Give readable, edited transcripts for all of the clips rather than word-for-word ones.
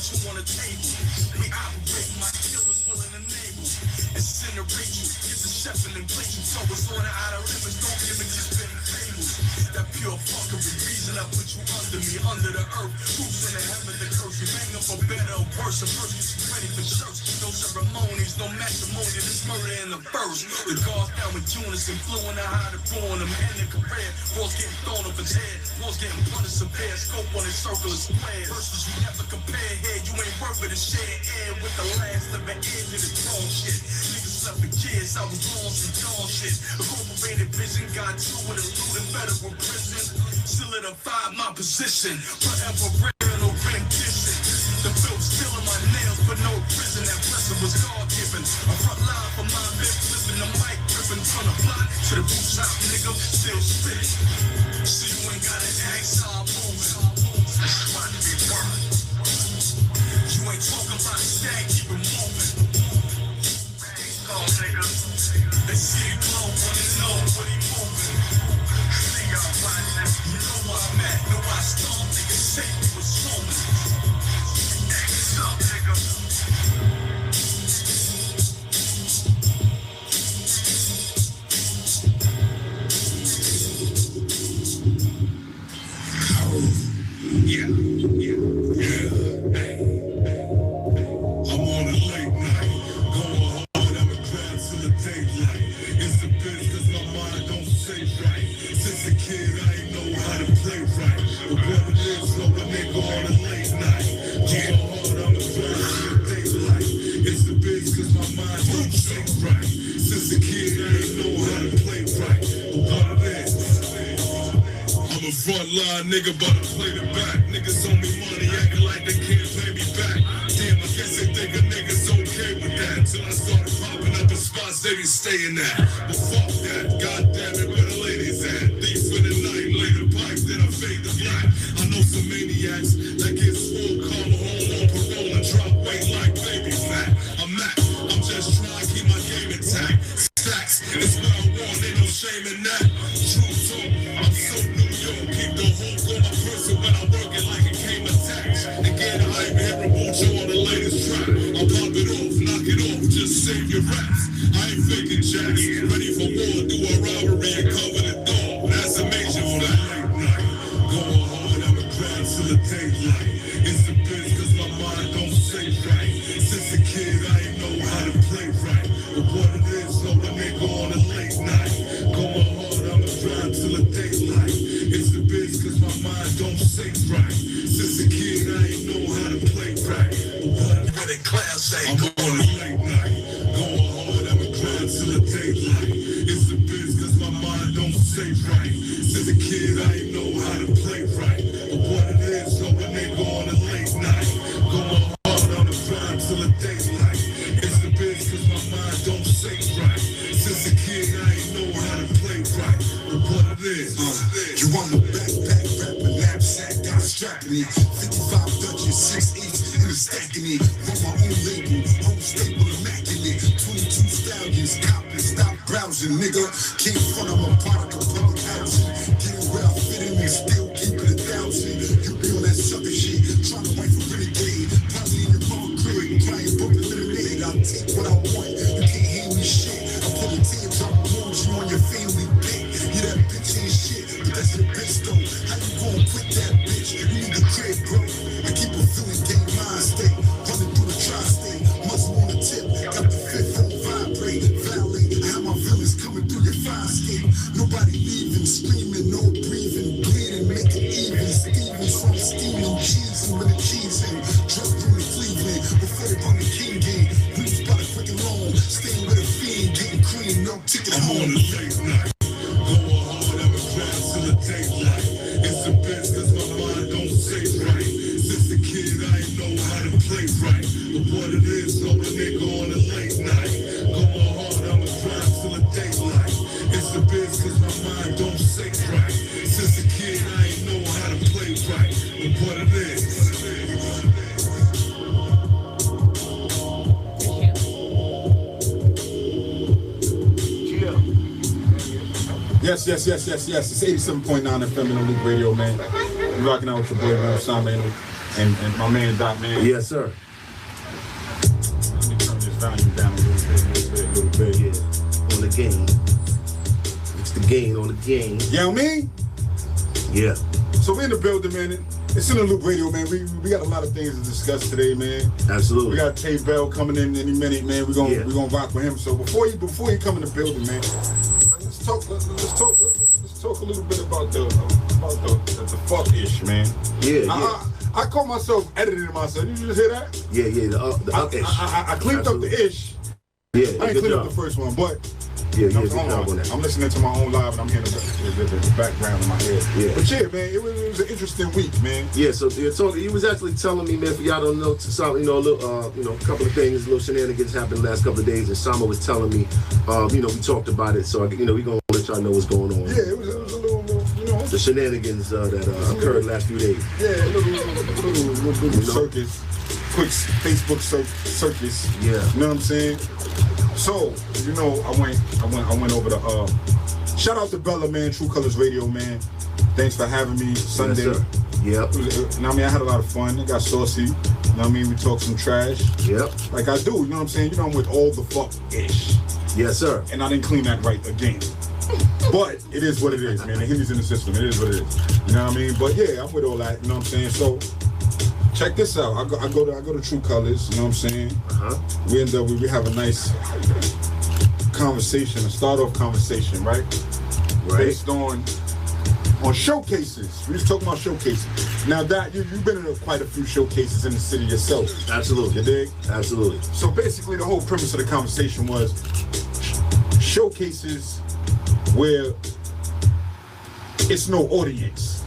you on the table. We operate, my killers will enable. Incinerate you, get the chef and inflate you. So it's on the outer limits, don't give me just spitting fables. That pure fuckery, reason I put you under me, under the earth. Who's in the heaven, the curse? You hang up for better or worse. And first, you ready for church. No ceremonies, no matrimony, this murder in the first. The guards down with unison, fluent to how to ruin them and their career. Walls getting thrown off his head, walls getting punished severe. Scope on his circle is square. Versus you never compare here, you ain't worth it to share air with the last of the end of the throne shit. Niggas left the kids, I was on some dawn shit. A corporated vision, got two with a loot in federal prison. Solidified my position, forever real, no rendition. The filth still in my nails, but no prison. That blessing was God-given. A front line for my lip, flipping the mic, ripping from the block to the boots out, nigga, still spit. So you ain't gotta ask how I'm moving. That's trying to be word. You ain't talking about stack, keep it moving. Go, nigga. They see it glow, wanna know what he moving. See y'all watching. You know where I'm at, know I storm, nigga, safety was swimming. Up, nigga. Yeah. Hey. I'm on a late night, going hard, I'm a crowd till the daylight. It's the bitch cause my mind don't stay right. Since a kid I ain't know how to play right. But what it is, so a nigga on a late night. Yeah. It's the biz cause my mind don't think right. Since a kid I ain't know how to play right. But what it is, I'm a front line nigga but I play the back. Niggas owe me money acting like they can't pay me back. Damn, I guess they think a nigga's okay with that. Till I started popping up in spots they be staying at. But fuck that, goddamn it, where the ladies at? Thief in the night, lay the pipe, then I fade the black. I know some maniacs that get swole, come home on parole and drop weight like baby fat. I'm just trying to keep my game intact. Stacks, it's what I want, ain't no shame in that. True talk, I'm so New York. Keep the hook on my person when I work it like it came attached. Again, I ain't hearing Bucho on the latest track. I'll pop it off, knock it off, just save your raps. I ain't faking jacks, ready for war, do a robbery and cover the door. That's a major flag. Going hard, I'm a crowd till the daylight. It's the bitch cause my mind don't stay right. Since a kid I ain't know how to play right. But what it is, so a nigga on a late night. Going hard, I'm a crowd till the daylight. It's the bitch cause my mind don't stay right. Since a kid I ain't know how to play right. But what it class say, I'm on a late night. Going hard, I'm a crowd till the daylight. It's the bitch cause my mind don't stay right. Since a kid I ain't know how to play right. But what it is, so a nigga on a late night. Going hard on the grind till the daylight. It's the bitch cause my mind don't stay right. Since a kid I ain't know how to play right. But what it is, you want my backpack, rapper, knapsack, got strapping it. 55 Dutchess, 6 each, and a stacking it. Run my own label, home stable, immaculate. 22 stallions, copping, stop browsing, nigga. Can't front, I'm a product of public housing. Getting where I fit in and still keep it 1,000. You be on that sucker shit, trying to wait for renegade. Probably in your mama crib, crying broken lemonade. I'll take what I want, you can't hear me shit. I pull the teardrop wounds, you on your family pick. Yeah, that bitch ain't shit, but that's your bitch though. How you gon' quit that bitch? You need the crib, bro. I keep a feeling game mind state. Running through the tri-state, muzzle on the tip. Got the fifth on vibrate, violate. I have my feelings coming through your fire escape. Nobody leaving, screaming, no breathing, bleeding, making even. Stevens from steaming, cheesing with the cheese in. Drug room in Cleveland, before they run the king game. Reach by the quick and long, staying with a fiend, getting cream, no ticket home. I'm on a late night. Going hard, I'm a crowd till the daylight. It's the bitch cause my mind don't stay right. Since a kid I ain't know how to play right. But what it is, so a nigga on a late night. Going hard, I'm a crowd till the daylight. It's the bitch cause my mind don't stay right. Since a kid I ain't know how to play right. But what it is. Yes. It's 87.9 FM in the League Radio, man. I'm rocking out with your boy, man, Sean Manuel. and my man Doc, man. Yes, sir. Let me turn this volume down a little bit. Yeah. On the game. It's the game on the game. You know what I mean? Yeah. So we're in the building, man. It's in the Loop Radio, man. We got a lot of things to discuss today, man. Absolutely. We got Tay Bell coming in any minute, man. We're gonna rock with him. So before you come in the building, man, let's talk a little bit about the fuck ish, man. Yeah. I call myself editing myself. Did you just hear that? Yeah. The ish. I cleaned up the ish. Yeah. I ain't cleaned up the first one, but I'm listening to my own live and I'm hearing the background in my head. Yeah. But yeah, man, it was an interesting week, man. Yeah, so he was actually telling me, man, for y'all don't know, a couple of things, little shenanigans happened the last couple of days, and Sama was telling me, we talked about it, so we gonna let y'all know what's going on. Yeah, it was a little, the shenanigans that occurred last few days. Yeah, a little circus, quick Facebook circus. Yeah. You know what I'm saying? So, I went over to shout out to Bella, man, True Colors Radio, man. Thanks for having me Sunday. Yes, sir. Yep. I had a lot of fun. It got saucy. We talked some trash. Yep. Like I do, you know what I'm saying? I'm with all the fuck-ish. Yes, sir. And I didn't clean that right again. But it is what it is, man. The Henny's in the system. It is what it is. You know what I mean? But yeah, I'm with all that, you know what I'm saying? So check this out. I go to True Colors, you know what I'm saying? We have a nice conversation, a start-off conversation, right? Based on showcases. We just talking about showcases. Now, that you've been in quite a few showcases in the city yourself. Absolutely. You dig? Absolutely. So basically, the whole premise of the conversation was showcases where it's no audience.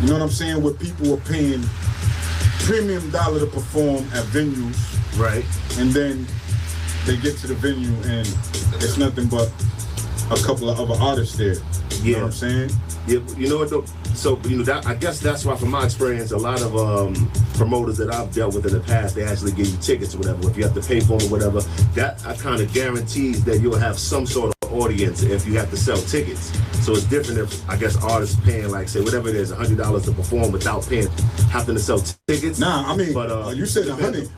You know what I'm saying? Where people are paying premium dollar to perform at venues. Right. And then they get to the venue and it's nothing but a couple of other artists there. You know what I'm saying? Yeah, you know what though? So, I guess that's why, from my experience, a lot of promoters that I've dealt with in the past, they actually give you tickets or whatever. If you have to pay for them or whatever, that kind of guarantees that you'll have some sort of audience if you have to sell tickets. So it's different if, I guess, artists paying, like, say, whatever it is, $100 to perform without having to sell tickets. Nah, I mean, but, you said 100.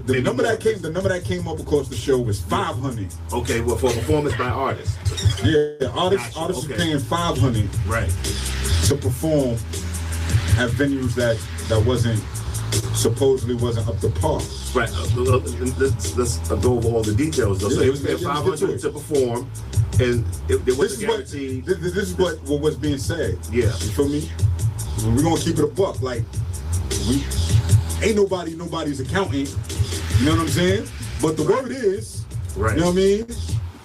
The number that came up across the show was 500. Okay, well, for a performance by artists. Yeah, artists are paying 500. Right. To perform at venues that supposedly wasn't up to par. Right. Let's go over all the details though. So he was paying 500 to perform, and it was a guarantee. This is what was being said. Yeah. You feel me? We're gonna keep it a buck. Like, we ain't nobody's accountant. You know what I'm saying? But the word is, right. You know what I mean?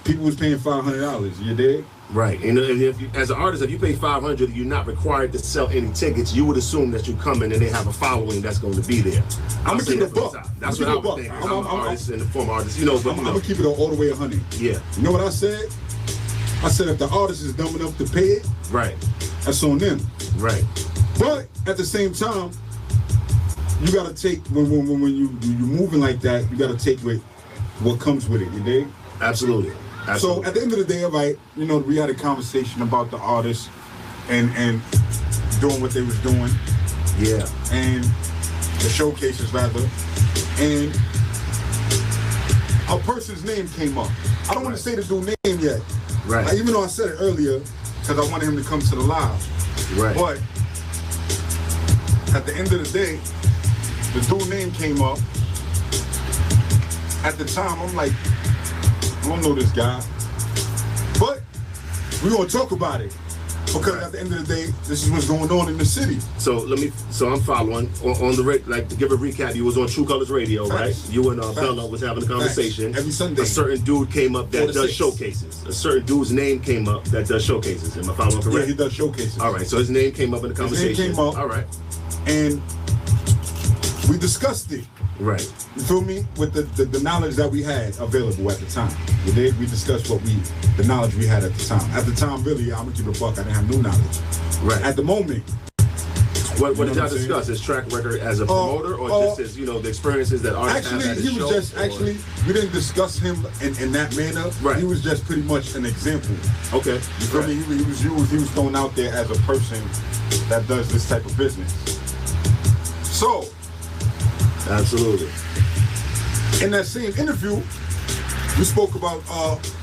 People was paying $500. You dig? Right. And if you, as an artist, if you pay $500, you're not required to sell any tickets. You would assume that you come in and they have a following that's going to be there. I'm gonna keep it a buck. That's what I would think. I'm an artist and a former artist. I'm gonna keep it all the way 100. Yeah. You know what I said? I said if the artist is dumb enough to pay it, right, that's on them. Right. But at the same time, you gotta take when you're moving like that, you gotta take with what comes with it. You dig? Absolutely. So at the end of the day, right, we had a conversation about the artists and doing what they was doing. Yeah. And the showcases rather. And a person's name came up. I don't want to say the dude's name yet. Right. Even though I said it earlier, because I wanted him to come to the live. Right. But at the end of the day, the dude's name came up. At the time, I'm like, I don't know this guy, but we're gonna talk about it because at the end of the day, this is what's going on in the city. So I'm following on the like to give a recap. You was on True Colors Radio, right? You and Bella was having a conversation. Every Sunday, a certain dude came up that does showcases. A certain dude's name came up that does showcases. Am I following correct? Yeah, he does showcases. All right, so his name came up in the conversation. His name came up. All right, and we discussed it. Right. You feel me? With the knowledge that we had available at the time. We discussed the knowledge we had at the time. At the time, really, I'm gonna keep it a buck. I didn't have no knowledge. Right. At the moment. What did y'all discuss? His track record as a promoter, or just his, the experiences that artists have at his show? We didn't discuss him in that manner. Right. He was just pretty much an example. Okay. You feel me? He was thrown out there as a person that does this type of business. So, Absolutely. in that same interview, we spoke about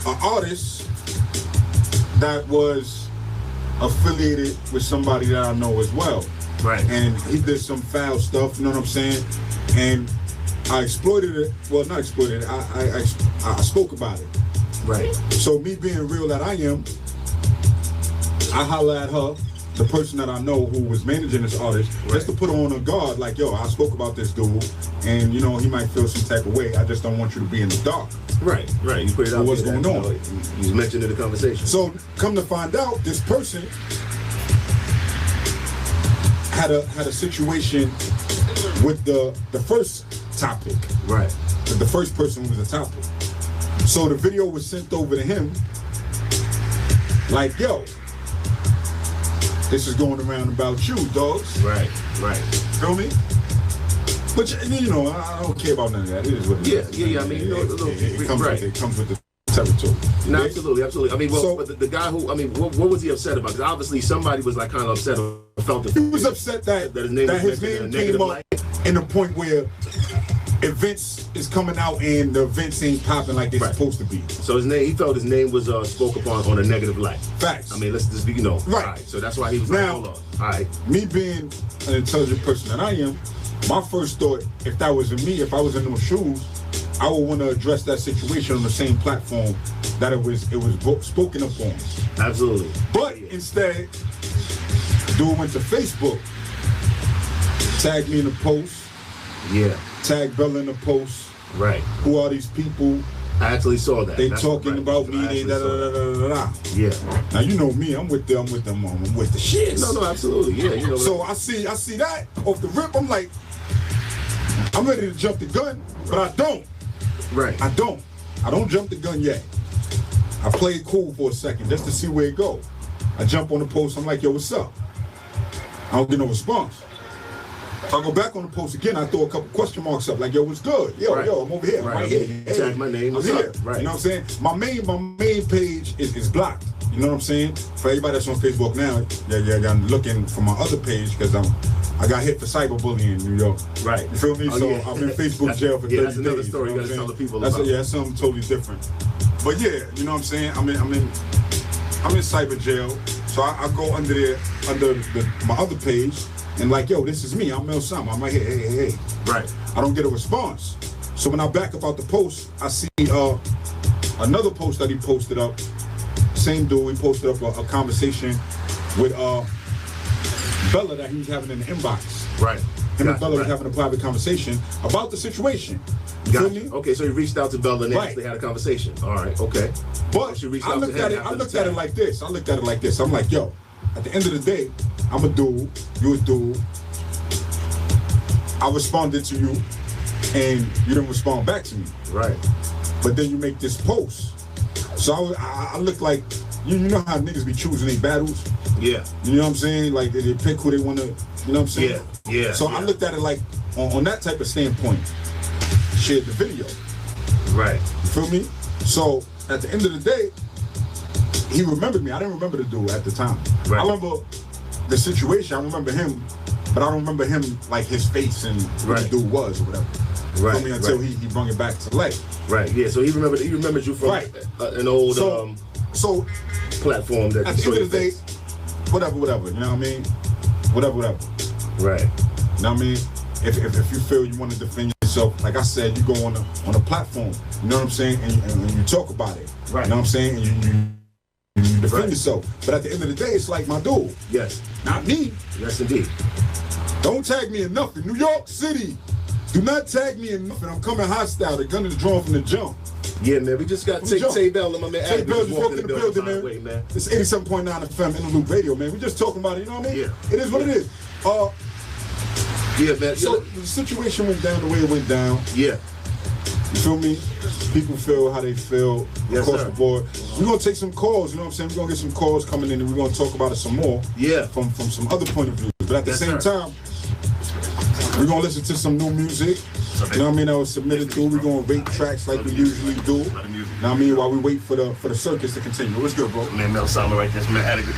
an artist that was affiliated with somebody that I know as well. Right. And he did some foul stuff, you know what I'm saying? And I exploited it. Well, not exploited it. I spoke about it. Right. So me being real that I am, I holla at her, the person that I know who was managing this artist, just to put her on a guard, like, yo, I spoke about this dude, and you know, he might feel some type of way. I just don't want you to be in the dark. Right. You put it out What's there, going on? You mentioned in the conversation. So come to find out, this person had a situation with the first topic. Right. The first person was the topic. So the video was sent over to him, like, yo, this is going around about you, dogs. Right. Feel me? But you know, I don't care about none of that. It is what it is. Yeah. I mean, you know, it comes right. with the territory. No, absolutely. I mean, well, So- but the guy who, I mean, what was he upset about? Because obviously somebody was like kind of upset or felt He was upset that That his name was his mentioned in a name came negative up light. in a point where events is coming out and the events ain't popping like they're Right. supposed to be. So he felt his name was spoke upon on a negative light. Facts. I mean, let's just be, you know. Right. All right. So that's why he was Now- like, hold on. All right. Me being an intelligent person that I am, my first thought, if that was in me, if I was in those shoes, I would want to address that situation on the same platform that it was spoken up on. Absolutely. But instead, dude went to Facebook, tagged me in the post, Yeah. tagged Bella in the post. Right. Who are these people? I actually saw that. They That's talking right. about me. I They actually da saw da da that. da da da. Yeah. Now you know me. I'm with them. I'm with the shit. No, absolutely. Yeah, you know. So I see that off the rip. I'm like, I'm ready to jump the gun, but I don't. Right. I don't jump the gun yet. I play it cool for a second just to see where it go. I jump on the post. I'm like, yo, what's up? I don't get no response. So I go back on the post again. I throw a couple question marks up, like, yo, what's good? Yo, Right. I'm over here. I'm Right. right here. You tag my name, I'm what's here. up? Right. You know what I'm saying? My main page is blocked. You know what I'm saying? For everybody that's on Facebook now, yeah, I'm looking for my other page because I got hit for cyberbullying in New York. Right. You feel me? Oh, so yeah. I'm in Facebook jail for 30 days. That's another story. You know You gotta what tell I'm the people saying? about. That's something totally different. But yeah, you know what I'm saying? I'm in cyber jail. So I go under my other page and like, yo, this is me. I'm Mel Sam. I'm right here. Hey. Right. I don't get a response. So when I back up out the post, I see another post that he posted up. Same dude, he posted up a conversation with Bella that he was having in the inbox. Right. Him and Bella was having a private conversation about the situation. You feel me? Okay, so he reached out to Bella and they Right. actually had a conversation. All right, okay. But She reached I out to looked him at it. after I the looked at it tag. like this. I'm like, yo. At the end of the day, I'm a dude. You a dude. I responded to you, and you didn't respond back to me. Right. But then you make this post. So I look like, you know how niggas be choosing their battles? Yeah. You know what I'm saying? Like they pick who they want to, you know what I'm saying? Yeah. So I looked at it like, on that type of standpoint, shared the video. Right. You feel me? So at the end of the day, he remembered me. I didn't remember the dude at the time. Right. I remember the situation. I remember him, but I don't remember him like his face and who Right. the dude was or whatever. Right. Feel me? Until Right. he brought it back to life. Right. Yeah. So he remembered you from Right. An old So platform that at you the saw end your of the day, face. whatever. You know what I mean? Whatever. Right. You know what I mean? If you feel you want to defend yourself, like I said, you go on a platform. You know what I'm saying? And you talk about it. Right. You know what I'm saying? And you defend Right. yourself. But at the end of the day, it's like my dude, Yes. not me. Yes, indeed. Don't tag me in nothing. New York City, do not tag me in nothing. I'm coming hostile. The gun is drawn from the jump. Yeah, man. We just got Jump. Tay Bell and my man Tay Adam Bell just just walked walked in the building, by the man. way, man. It's 87.9 FM Interlude Radio, man. We just talking about it. You know what I mean? Yeah. It is what it is. Yeah, man. So the situation went down the way it went down. Yeah. You feel me? People feel how they feel Yes, across sir. the board. We're gonna take some calls, you know what I'm saying? We're gonna get some calls coming in and we're gonna talk about it some more. Yeah. From some other point of view. But at the Yes, same sir. time, we're gonna listen to some new music. You know what I mean? That was submitted through. We're gonna rate tracks like we usually do. You know what I mean? While we wait for the circus to continue. What's good, bro? Man, Mel Sama right there. Man, adequate.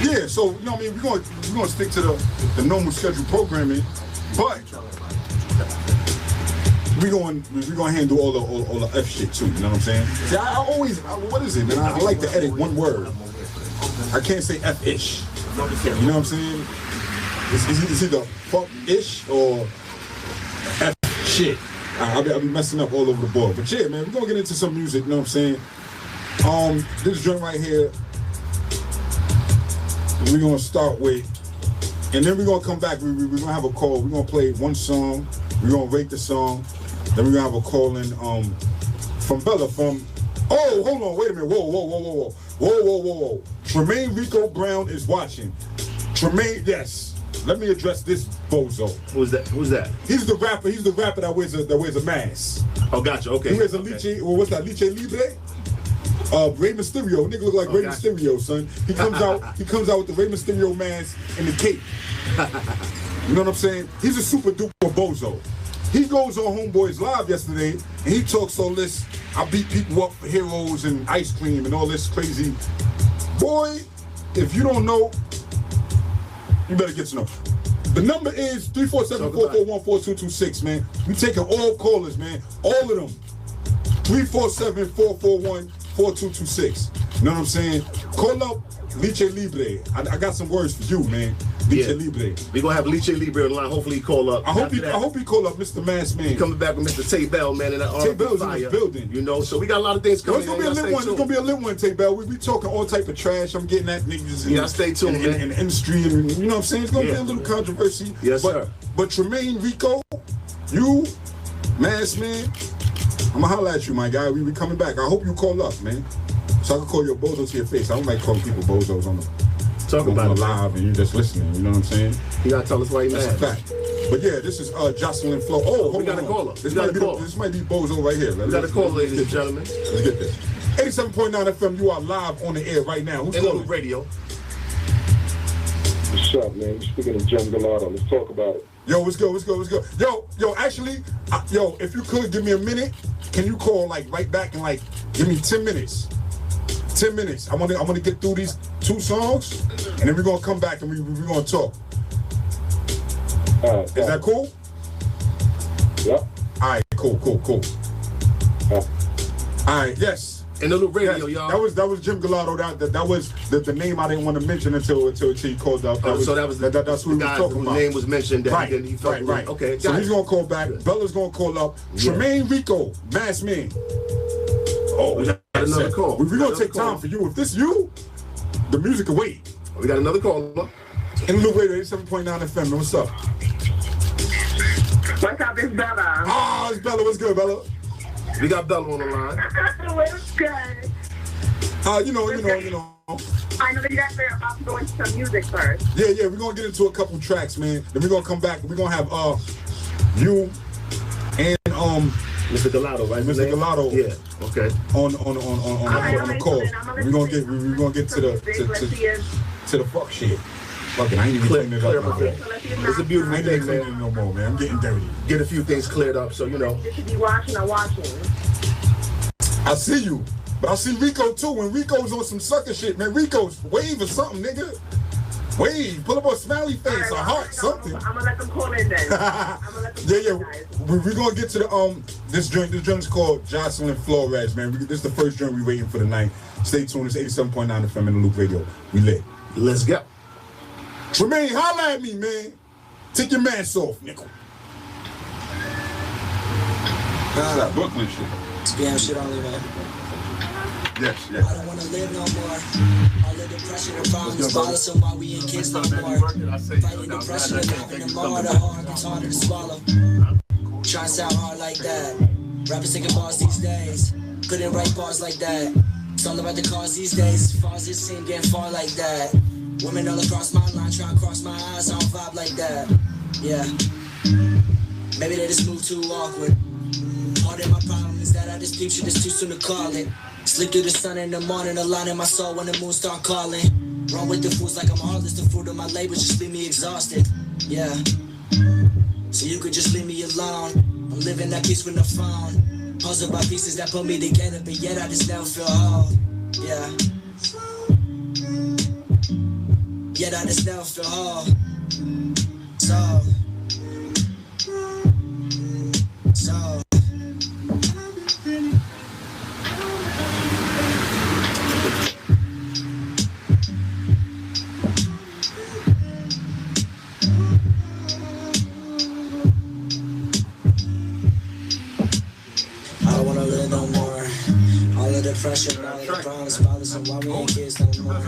Yeah, so you know what I mean, we're gonna stick to the normal scheduled programming, but we're gonna handle all the F shit too. You know what I'm saying? See, I always what is it, man? I like to edit one word. I can't say F-ish. You know what I'm saying? It's either fuck-ish or F shit. I'll be messing up all over the board. But yeah, man, we're gonna get into some music. You know what I'm saying? This joint right here. We're gonna start with, and then we're gonna come back. We're gonna have a call. We're gonna play one song. We're gonna rate the song. Then we're gonna have a call in from Bella from. Oh, hold on, wait a minute. Whoa. Tremaine Rico Brown is watching. Tremaine, yes. Let me address this bozo. Who's that? He's the rapper. He's the rapper that wears a mask. Oh, gotcha. Okay. He wears a Liche. Well, what's that? Liche Libre. Rey Mysterio, nigga look like Rey Mysterio, son. He comes out with the Rey Mysterio mask and the cape. You know what I'm saying? He's a super duper bozo. He goes on Homeboys Live yesterday and he talks all this. I beat people up for heroes and ice cream and all this crazy. Boy, if you don't know, you better get to know. The number is 347-441-4226, man. We taking all callers, man. All of them. 347-441-4226. You know what I'm saying? Call up Liche Libre. I got some words for you, man. Liche Libre. We're gonna have Liche Libre on the line. Hopefully he call up. I hope he call up Mr. Mask Man. He coming back with Mr. Tay Bell, man, in that Tay Bell's in the building. You know, so we got a lot of things coming. It's gonna be a lit one. It's gonna be a lit one, Tay Bell. We talking all type of trash. I'm getting at niggas stay tuned, man. In the industry, and you know what I'm saying? It's gonna be a little controversy. Yes, sir. But Tremaine Rico, you, Mask Man, I'm gonna holler at you, my guy. We coming back. I hope you call up, man. So I can call you a bozo to your face. I don't like calling people bozos on the live and you just listening. You know what I'm saying? You gotta tell us why you mad. That's a fact. But yeah, this is Jocelyn Flo. Oh, hold on. We got a caller. This might be bozo right here. We got a call, ladies and gentlemen. Let's get this. 87.9 FM. You are live on the air right now. Who's calling? Radio. What's up, man? You're speaking to Jim Gallardo. Let's talk about it. Yo, what's good? Yo, actually, if you could give me a minute, can you call like right back and like give me 10 minutes? 10 minutes. I want to get through these two songs, and then we're gonna come back and we're gonna talk. Is that cool? Yeah. All right, cool. All right, yes. In the little radio, y'all. That was Jim Gallardo. That was the name I didn't want to mention until he called up. That's who we were talking about. Name was mentioned. That he felt right. Okay. So he's gonna call back. Bella's gonna call up. Tremaine Rico, Mask Man. Oh, we got another call. We're gonna take time for you. If this you, the music can wait. We got another call. In the radio, 87.9 FM. What's up? What's up, it's Bella. Ah, it's Bella. What's good, Bella? We got Bella on the line. What's good? You know. I know that you guys are about to go into some music first. Yeah, we're gonna get into a couple tracks, man. Then we're gonna come back. We're gonna have you and Mr. Gallardo, right? Mr. Gallardo. Yeah. Okay. On the call. We're gonna get to the fuck shit. Fucking, I ain't even cleaning it up. It's a beautiful thing, man. No more, man. I'm getting dirty. Get a few things cleared up, so you know. You should be watching. I see you, but I see Rico too. When Rico's on some sucker shit, man, Rico's wave or something, nigga. Wave, pull up a smiley face, a heart, something. I'm gonna let them call in then. We're gonna get to the this joint. This joint's called Jocelyn Flores, man. This is the first joint we waiting for tonight. Stay tuned. It's 87.9 FM in the Loop Radio. We lit. Let's go. Tremaine, holla at me, man. Take your mask off, nickel. That Brooklyn shit. Scam shit only, man. Yes. I don't wanna live no more. All the depression and problems bother, so why we ain't kids no more. Fighting depression and having them all, the hard gets harder to swallow. Try to sound hard like that. Rappers thinking bars these days. Couldn't write bars like that. It's all about the cars these days. As far as it seems, getting far like that. Women all across my line, trying to cross my eyes, I don't vibe like that. Yeah. Maybe they just move too awkward. Part of my problem is that I just peep shit, it's too soon to call it. Sleep through the sun in the morning, a line in my soul when the moon start calling. Run with the fools like I'm heartless, the fruit of my labor just leave me exhausted. Yeah. So you could just leave me alone. I'm living that peace with no phone. Puzzled by pieces that put me together, but yet I just never feel whole. Yeah. yet I just never feel whole. So I don't wanna live no more. All of the pressure, all of the problems, bothersome. Why we ain't kids no more?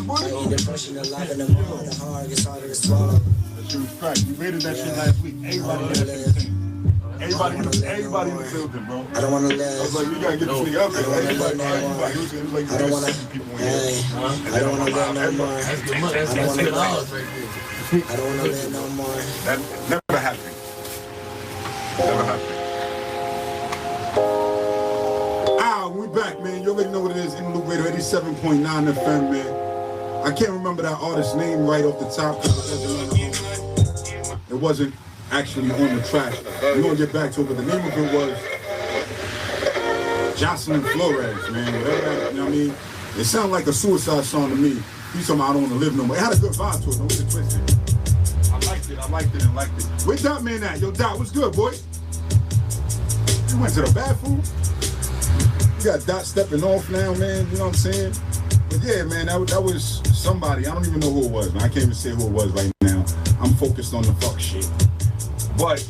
Fighting depression, a lot of them hard. The hard gets harder to swallow. That shit was crack. We rated that shit last week. Everybody did that shit. Everybody in the building, bro. I don't wanna I was like, live. we gotta get this nigga up there. It was like I don't wanna. 7 people in here. Hey, I don't wanna live no more. I don't wanna live. I don't wanna live no more. That never happened. Never happened. We back, man. You already know what it is. In Loop Radio 87.9 FM, man. I can't remember that artist's name right off the top because it wasn't actually on the track. We're gonna get back to it, but the name of it was Jocelyn Flores, man. Whatever that, you know what I mean? It sounded like a suicide song to me. He's talking about I don't want to live no more. It had a good vibe to it. Don't get it twisted. I liked it. Where Dot Man at? Yo, Dot, what's good, boy? You went to the bathroom? You got Dot stepping off now, man. You know what I'm saying? But yeah, man, that was somebody. I don't even know who it was, man. I can't even say who it was right now. I'm focused on the fuck shit. But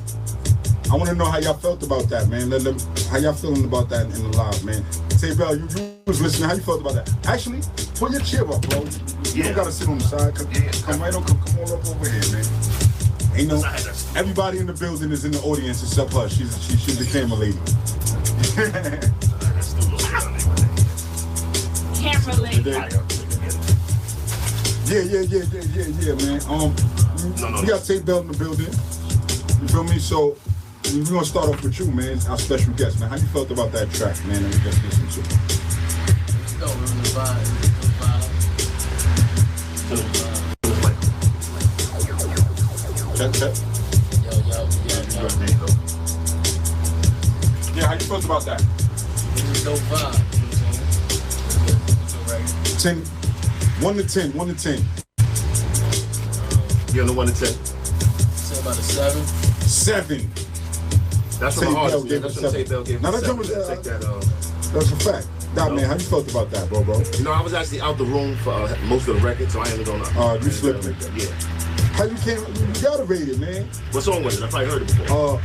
I want to know how y'all felt about that, man. How y'all feeling about that in the live, man? Tay Bell, you was listening. How you felt about that? Actually, put your chair up, bro. You don't gotta sit on the side. Come right on. Come all up over here, man. Ain't no. Everybody in the building is in the audience except her. She's the camera lady. Camera lady. Yeah, man. We got Tay Bell in the building. You feel me? So we're gonna start off with you, man. Our special guest, man. How you felt about that track, man? That we just listened to. It's dope. It was a vibe. Check. Yo. Yeah, how you felt about that? It was a dope vibe. 10, 1 to 10, 1 to 10. You're on the 1 to 10. Say about a 7. 7. That's from the artist. Yeah, that's from Tay Bell gave Now me that 7. was, Take that. that's a fact. Dot Man, how you felt about that, bro? You know, I was actually out the room for most of the record, so I ain't gonna. You slipped it. Yeah. How you came? You gotta rate it, man. What song was it? I probably heard it before.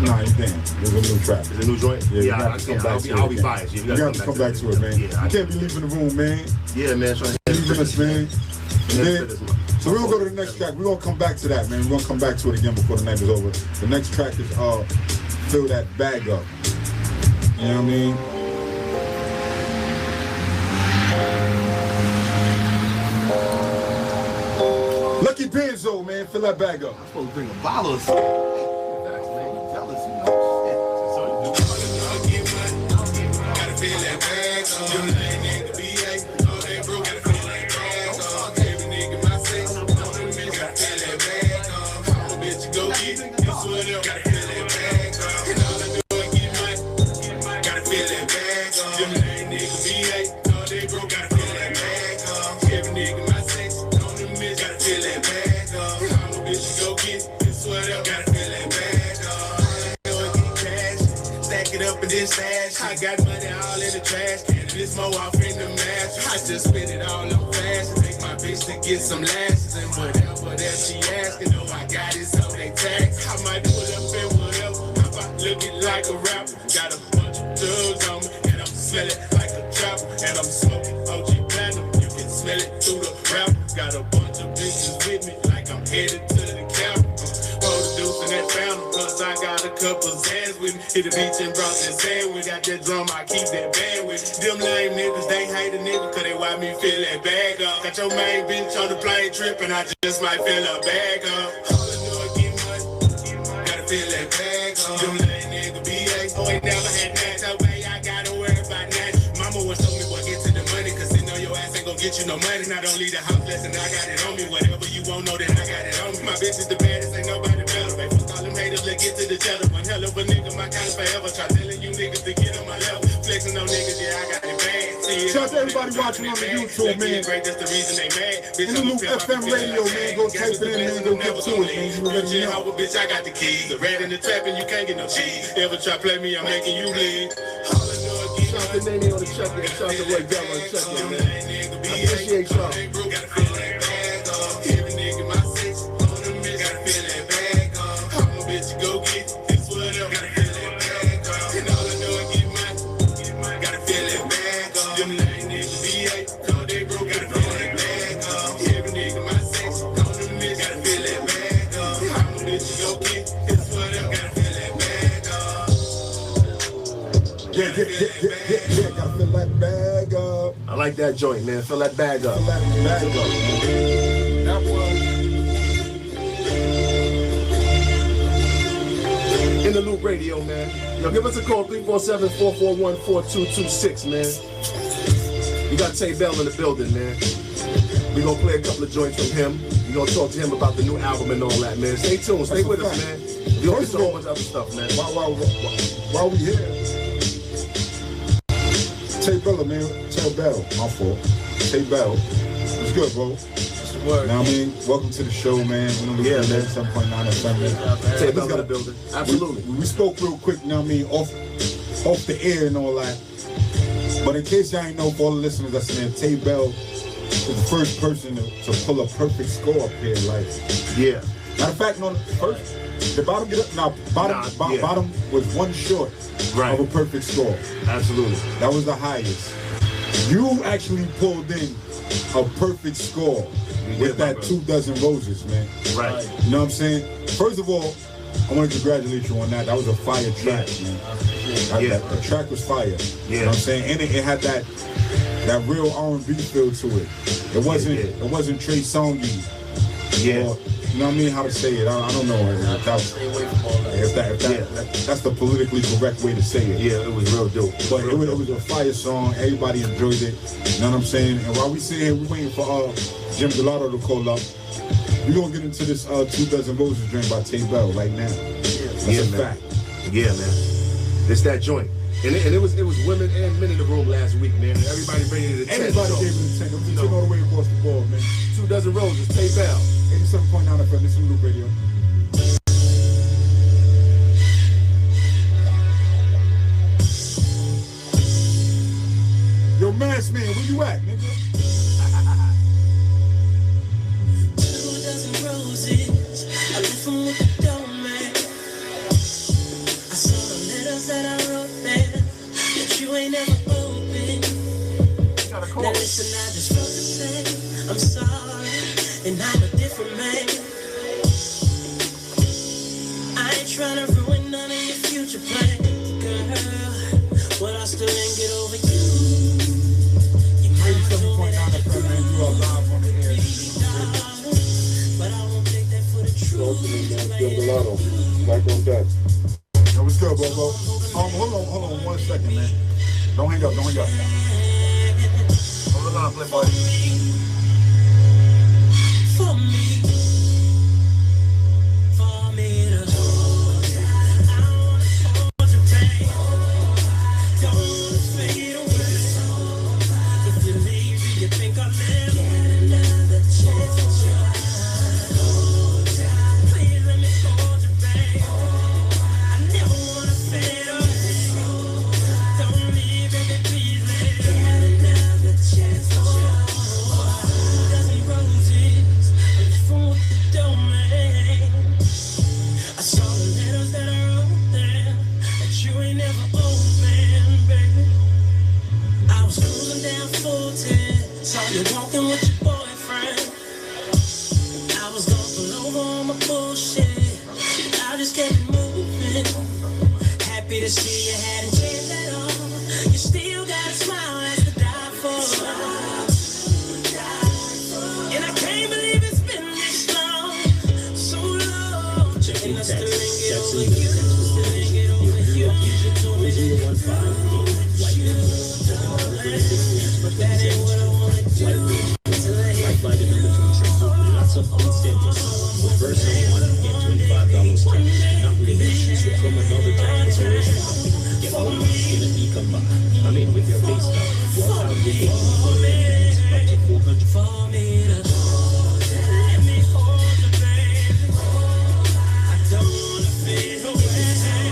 Nah, you can't. There's a new track. Is it a new joint? Yeah, you I have to come back to it. I'll be biased. You got to come back to it, man. Yeah, you can't be leaving the room, man. Yeah, man. Leaving us, man. So we're gonna go to the next track. We're gonna come back to that, man. We're gonna come back to it again before the night is over. The next track is Fill That Bag Up. You know what I mean? Lucky Benzo, man, fill that bag up. I'm supposed to bring a bottle of something. That's man, jealous, you know. Gotta feel that bag up. You ain't nigga BA. Oh, they broke. Gotta feel that bag up. Every nigga my face. Gotta feel that bag up. How a bitch go get it? This one up. Gotta feel that bag up. And all I do is get money. Gotta feel that bag up. You ain't nigga BA. Oh, they broke. Gotta feel that bag up. Every nigga my face. Gotta feel that bag up. How a bitch go get it? This one up. Gotta feel that bag up. Go and get cash. Stack it up and then stash. I got money all in the trash. And this more off in the mash. I just spend it all on fast. Take my bitch to get some lashes. And whatever that she asking, know I got it, so they tax. I might do it up and whatever. I'm about looking like a rapper. Got a bunch of drugs on me. And I'm smelling like a trapper. And I'm smoking OG Platinum. You can smell it through the rapper. Got a bunch of bitches with me. Like I'm headed to the camera. Producing that fountain. Plus I got a couple Zans with me. Hit the beach and brought that sandwich. Got that drum, I keep that band with. Them lame niggas, they hate a nigga cause they watch me fill that bag up. Got your main bitch on the plane trip and I just might fill her bag up. All I do is get money. Gotta fill that bag up. Them lame nigga BA. Oh, ain't never had that so way. I gotta worry about that. Mama was told me what get to the money cause they know your ass ain't gon' get you no money. Not only the house lesson, I got it on me. Whatever you won't know that I got it on me. My bitch is the baddest, ain't nobody better. They fuck all them haters, look get to the jello. One hell of a nigga, my kind of forever. Try telling you niggas to get on my level. Flexing on niggas, yeah, I got it bad. Shout out to everybody watching on the YouTube, man. That's the reason they mad. Interlude FM radio, man. Go type it in, man. Go get to it, man. You already know. Bitch, I got the keys. The rat in the trap and you can't get no cheese. Ever try play me, I'm making you bleed. Shout out to Nene on the check in. Shout out to Roy Bell on the check in, man. I appreciate y'all. Every nigga my sex on the miss. Gotta feel that bag up. I'm a bitch, go get this whatever. Gotta feel that bag up. And all I know is get mine. Gotta feel that bag up. Them lame niggas BA, cause they broke. Gotta feel that bag up. Every nigga my sex on the miss. Gotta feel that bag up. I'm a bitch, go get this whatever. Gotta feel that bag up. Yeah, gotta fill that bag up. I like that joint, man. Fill that bag up. Fill that bag up. That was In the Loop Radio, man. Yo, give us a call, 347-441-4226, man. We got Tay Bell in the building, man. We gonna play a couple of joints from him. We gonna talk to him about the new album and all that, man. Stay tuned, stay with us, man. We gonna get to a whole bunch of other stuff, man. While we here, Tay Bell, man. Tay Bell, my fault. Tay Bell. What's good, bro? Word. Now, I mean, welcome to the show, man. Yeah, man. 7.9 FM. Tay Bell in the building. Absolutely. We spoke real quick, you know what I mean, off the air and all that. But in case y'all ain't know, for all the listeners that's in there, Tay Bell is the first person to pull a perfect score up here. Like, yeah. Matter of fact, no, first, the bottom get up. Now, bottom was one short of a perfect score. Absolutely. That was the highest. You actually pulled in a perfect score with that 2 Dozen Roses, man. Right. You know what I'm saying? First of all, I want to congratulate you on that. That was a fire track, man. The track was fire. Yeah. You know what I'm saying? And it had that real R&B feel to it. It wasn't Trey Songzy. Yeah. Or, you know what I mean? How to say it? I don't know. That's the politically correct way to say it. Yeah, it was real dope. But it was a fire song. Everybody enjoyed it. You know what I'm saying? And while we sit here, we waiting for Jim Gelato to call up. We're going to get into this 2 Dozen Roses drink by Tay Bell right now. That's a fact. Yeah, man. It's that joint. And it was women and men in the room last week, man. Everybody rated it a 10. Everybody gave it a 10. It was 10 all the way across the board, man. 2 Dozen Roses, Tay Bell. 87.9 FM, this is Loop Radio. Yo, Mass Man, where you at, nigga? 2 dozen roses, I left them with the doorman. I saw the letters that I wrote there, that you ain't never opened. Now listen, I just wrote to say I'm sorry, and I'm a different man. I ain't trying to ruin none of your future plans, girl, but I still ain't get over you. 87.9 FM, man, you are live on the air. But I won't take that for the truth. Jim Gelato, back on deck. Yo, what's good, bro? Hold on 1 second, man. Don't hang up. Hold the line, play buddy. For me to hold you. I wanna hold you, babe. Don't wanna fade away. If you leave, you think I'll live. Get another chance. Please let me hold you, babe. I never wanna fade away. Don't leave, baby, please let me get another chance. 2 dozen roses, from what the domain. I saw the letters that I wrote there, that you ain't never opened, baby. I was cruising down 410, saw you walking with your boyfriend. I was gonna pull over on my bullshit, but I just kept it moving. Happy to see you hadn't changed at all. You still got a smile that's to die for. And I can't believe it's been this long, so long. And I still ain't get over you. Still ain't get over you. You told me that you but that ain't what I wanna do. Till I hit Lots of unsent. With verse 1, get $25 cash. Not really. I mean, with your face stuff. What time did you up to 400 for me to let me hold the baby. I don't wanna feel away.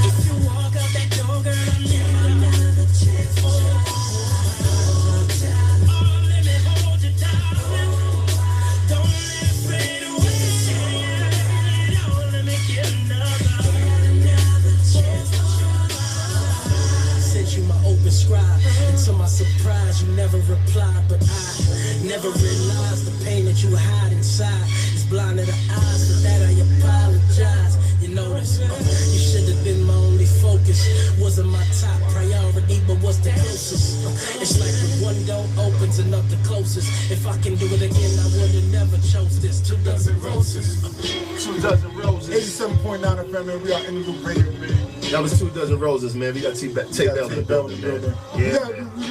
If you walk out that door, girl, I'll never another chance for let me hold you down. Don't let it fade away. Don't let me get another chance. Sent you my open scribe, and to my surprise, you never replied. But I never realized the pain that you hide inside is blind to the eyes. For that I apologize. You notice, you should have been my only focus. Wasn't my top priority, but was the closest. It's like when one door opens, another closes. If I can do it again, I would have never chose this. 2 dozen roses. 2 dozen roses. 87.9 FM, man. We are in the loop radio, man. That was 2 dozen roses, man. We got to take that in the building, man. Yeah,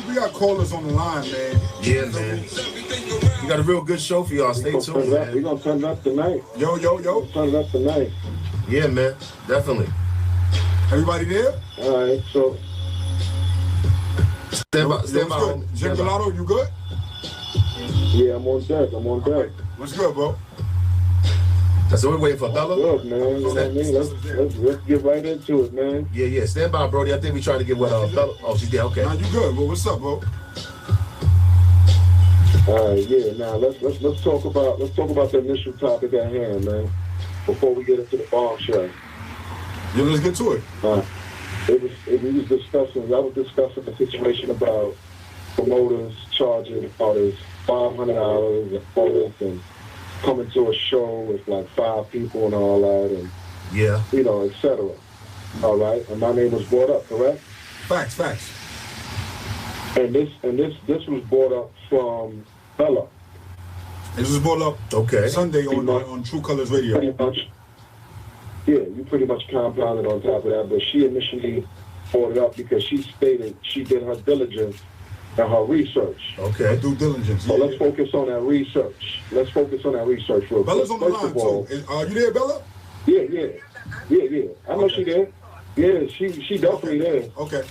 we got callers on the line, man. Yeah, man. We got a real good show for y'all. Stay tuned, man. We're gonna turn it up tonight. Yo. Turn it up tonight. Yeah, man. Definitely. Everybody there? All right, so. Stand by. Jim Gelato, you good? Yeah, I'm on deck. What's good, bro? So we're waiting for Bella? Good, man. You know what I mean? Let's get right into it, man. Yeah. Stand by, Brody. I think we trying to get what Bella. Oh, she's there. Okay. Nah, you good, bro. What's up, bro? All right, yeah. Now let's talk about the initial topic at hand, man. Before we get into the bombshell. Yeah, let's get to it. I was discussing the situation about promoters charging artists $500 and artists and coming to a show with like 5 people and all that, and etc. All right, and my name was brought up, correct? Facts. And this was brought up from Bella. This was brought up Sunday on True Colors Radio. Pretty much. Yeah, you pretty much compounded on top of that, but she initially brought it up because she stated she did her diligence and her research. Okay. Due diligence. So let's focus on that research. Real quick. Bella's on the line too. Are you there, Bella? Yeah. I know she there. Yeah, she definitely there. Okay.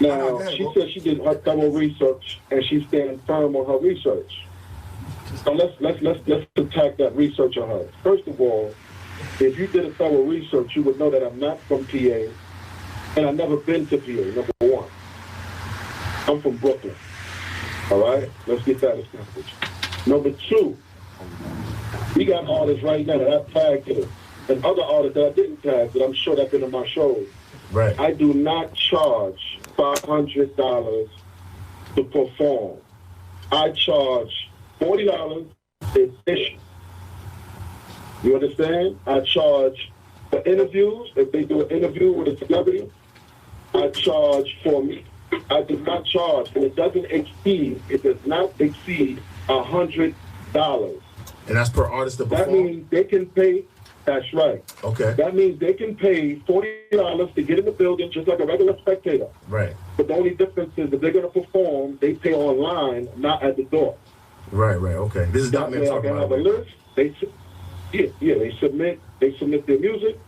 Now, she said she did her thorough research and she's standing firm on her research. So let's attack that research on her. First of all, if you did a thorough research, you would know that I'm not from PA and I've never been to PA, number one. I'm from Brooklyn. All right? Let's get that established. Number 2, we got artists right now that I've tagged here and other artists that I didn't tag, but I'm sure that's been in my shows. Right. I do not charge $500 to perform. I charge $40 admission. You understand? I charge for interviews. If they do an interview with a celebrity, I charge for me. I do not charge, and it does not exceed $100. And that's per artist to perform? That means they can pay, that's right. Okay. That means they can pay $40 to get in the building just like a regular spectator. Right. But the only difference is if they're going to perform, they pay online, not at the door. Right, okay. This is not me talking about. They have a list. They submit their music,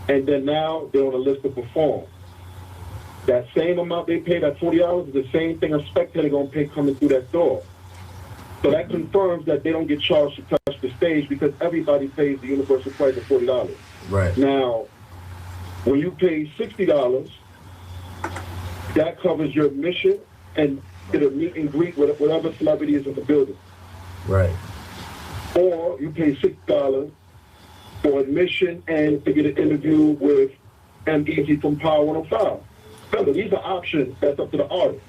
and then now they're on a list to perform. That same amount they pay, that $40, is the same thing a spectator gonna pay coming through that door. So that confirms that they don't get charged to touch the stage because everybody pays the universal price of $40. Right. Now, when you pay $60, that covers your admission and get a meet and greet with whatever celebrity is in the building. Right. Or you pay $6 for admission and to get an interview with M.E.G. from Power 105. Remember, these are options that's up to the artist.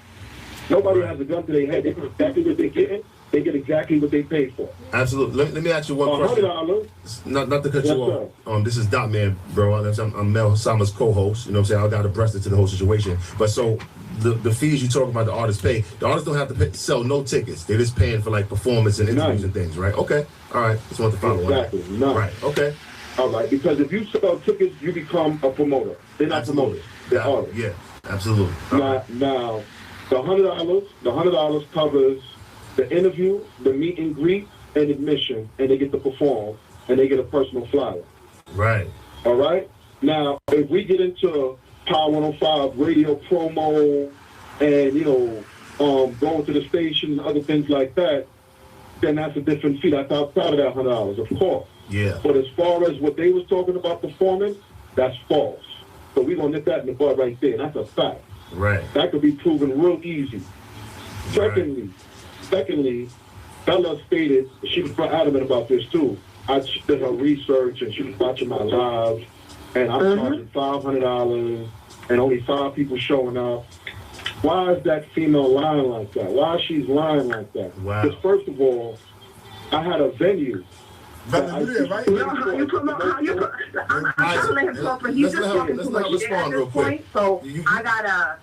Nobody has a gun to their head. They get exactly what they're getting. They get exactly what they paid for. Absolutely. Let me ask you one question. $100. Not to cut you off. This is Dot Man, bro. I'm Mel Sama's co-host. You know what I'm saying? I got abreast to the whole situation. But so the fees you talk about the artists pay, the artists don't have to sell no tickets. They're just paying for like performance and interviews and things, right? Okay. All right. Just want to follow exactly. on. None. Right. Okay. All right. Because if you sell tickets, you become a promoter. They're not promoters. They're artists. Yeah. Absolutely. Now, the $100 covers the interview, the meet and greet, and admission, and they get to perform, and they get a personal flyer. Right. All right? Now, if we get into Power 105 radio promo and, you know, going to the station and other things like that, then that's a different fee. That's outside of that $100, of course. Yeah. But as far as what they was talking about performance, that's false. So we're going to nip that in the bud right there. That's a fact. Right. That could be proven real easy. Secondly, Bella stated, she was adamant about this too. I did her research and she was watching my lives, and I'm charging $500 and only 5 people showing up. Why is that female lying like that? Why is she lying like that? Wow. Because first of all, I had a venue. Right? How you promote? I'm trying to let him talk, but he's just talking too much shit at this point. So I gotta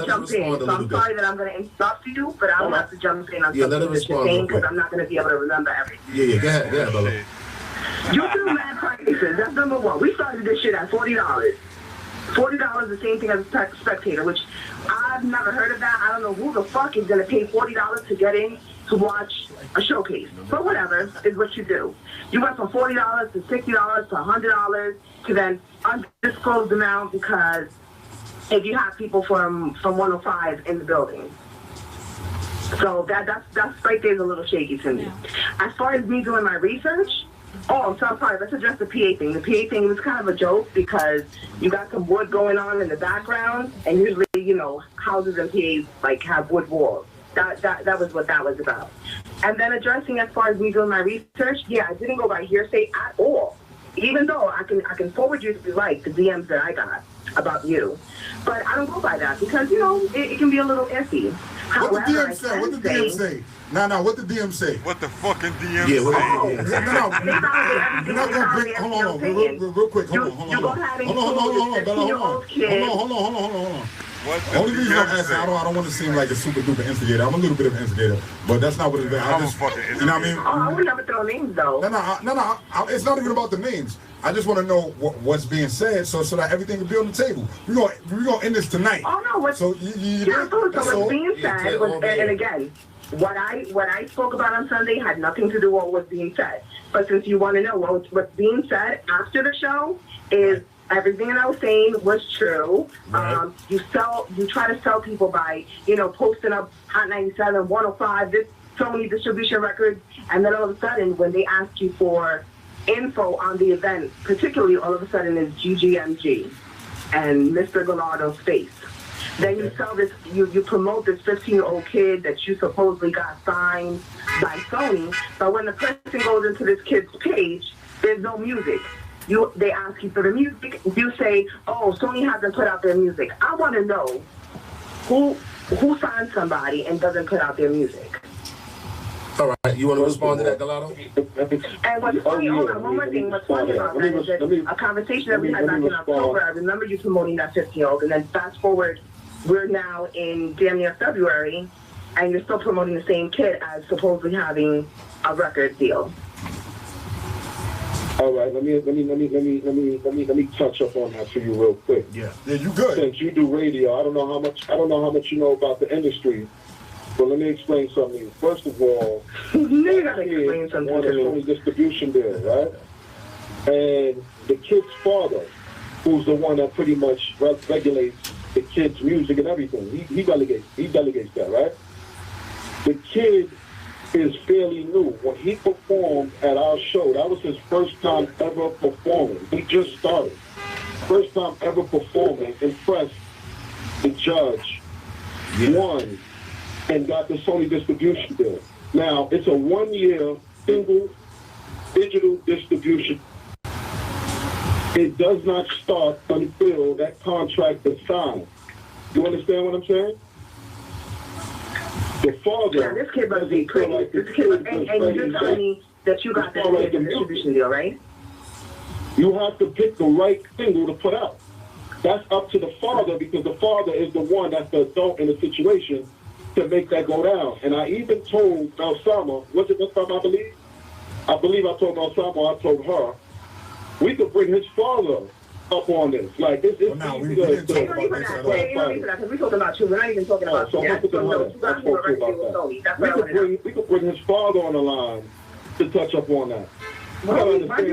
jump in. So I'm sorry that I'm gonna interrupt you, but I'm gonna have to jump in on something that you're saying because I'm not gonna be able to remember everything. Yeah, go ahead, Bella. You do mad prices. That's number one. We started this shit at $40. $40 the same thing as a spectator, which I've never heard of that. I don't know who the fuck is gonna pay $40 to get in to watch a showcase. But whatever is what you do. You went from $40 to $60 to $100 to then undisclosed amount because if you have people from 105 in the building. So that's right there's a little shaky to me. As far as me doing my research, I'm sorry, let's address the PA thing. The PA thing was kind of a joke because you got some wood going on in the background, and usually, you know, houses and PAs like have wood walls. That was what that was about. And then addressing as far as me doing my research, I didn't go by hearsay at all. Even though I can forward you if you like the DMs that I got about you. But I don't go by that because, you know, it can be a little iffy. What the DM say? What the DM say? No, what the DM say? What the fucking DM say? No, you're not gonna bring. Hold on, real quick. Hold on. Only reason I'm asking, I don't want to seem like a super duper instigator. I'm a little bit of an instigator, but that's not what it's about. You know what I mean? I would never throw names though. No. It's not even about the names. I just want to know what's being said, so that everything can be on the table. We're gonna end this tonight. Oh no, what's being said was, and again, what I spoke about on Sunday had nothing to do with what was being said. But since you want to know what's being said after the show is. Everything that I was saying was true. Right. You try to sell people by, you know, posting up Hot 97, 105, this Sony distribution records, and then all of a sudden, when they ask you for info on the event, particularly all of a sudden is GGMG and Mr. Gallardo's face. Then you sell this, you promote this 15-year-old kid that you supposedly got signed by Sony, but when the person goes into this kid's page, there's no music. They ask you for the music. You say, "Oh, Sony hasn't put out their music." I want to know who signs somebody and doesn't put out their music. All right, you want to respond to that, Gallardo? And what's funny, one more thing. What's funny about that is that a conversation that we had back in October. I remember you promoting that 15-year-old, and then fast forward, we're now in damn near February, and you're still promoting the same kid as supposedly having a record deal. All right, let me touch up on that for you real quick. Yeah, you good. Since you do radio, I don't know how much you know about the industry, but let me explain something to you. First of all, you gotta explain something on a Sony distribution deal, right? And the kid's father, who's the one that pretty much regulates the kid's music and everything, he delegates that, right? The kid is fairly new. When he performed at our show, that was his first time ever performing. He just started. First time ever performing, impressed the judge, won, and got the Sony distribution deal. Now, it's a 1-year single digital distribution. It does not start until that contract is signed. You understand what I'm saying? The father. This kid must be crazy. And you're telling me that you got that kid in the distribution deal, right? You have to pick the right single to put out. That's up to the father because the father is the one that's the adult in the situation to make that go down. And I even told Osama, was it this time I believe? I believe I told Osama, I told her, we could bring his father up on this. Like, it's easy to... We don't even that, because we're talking about you. We're not even talking about you. We could bring his father on the line to touch up on that. Why do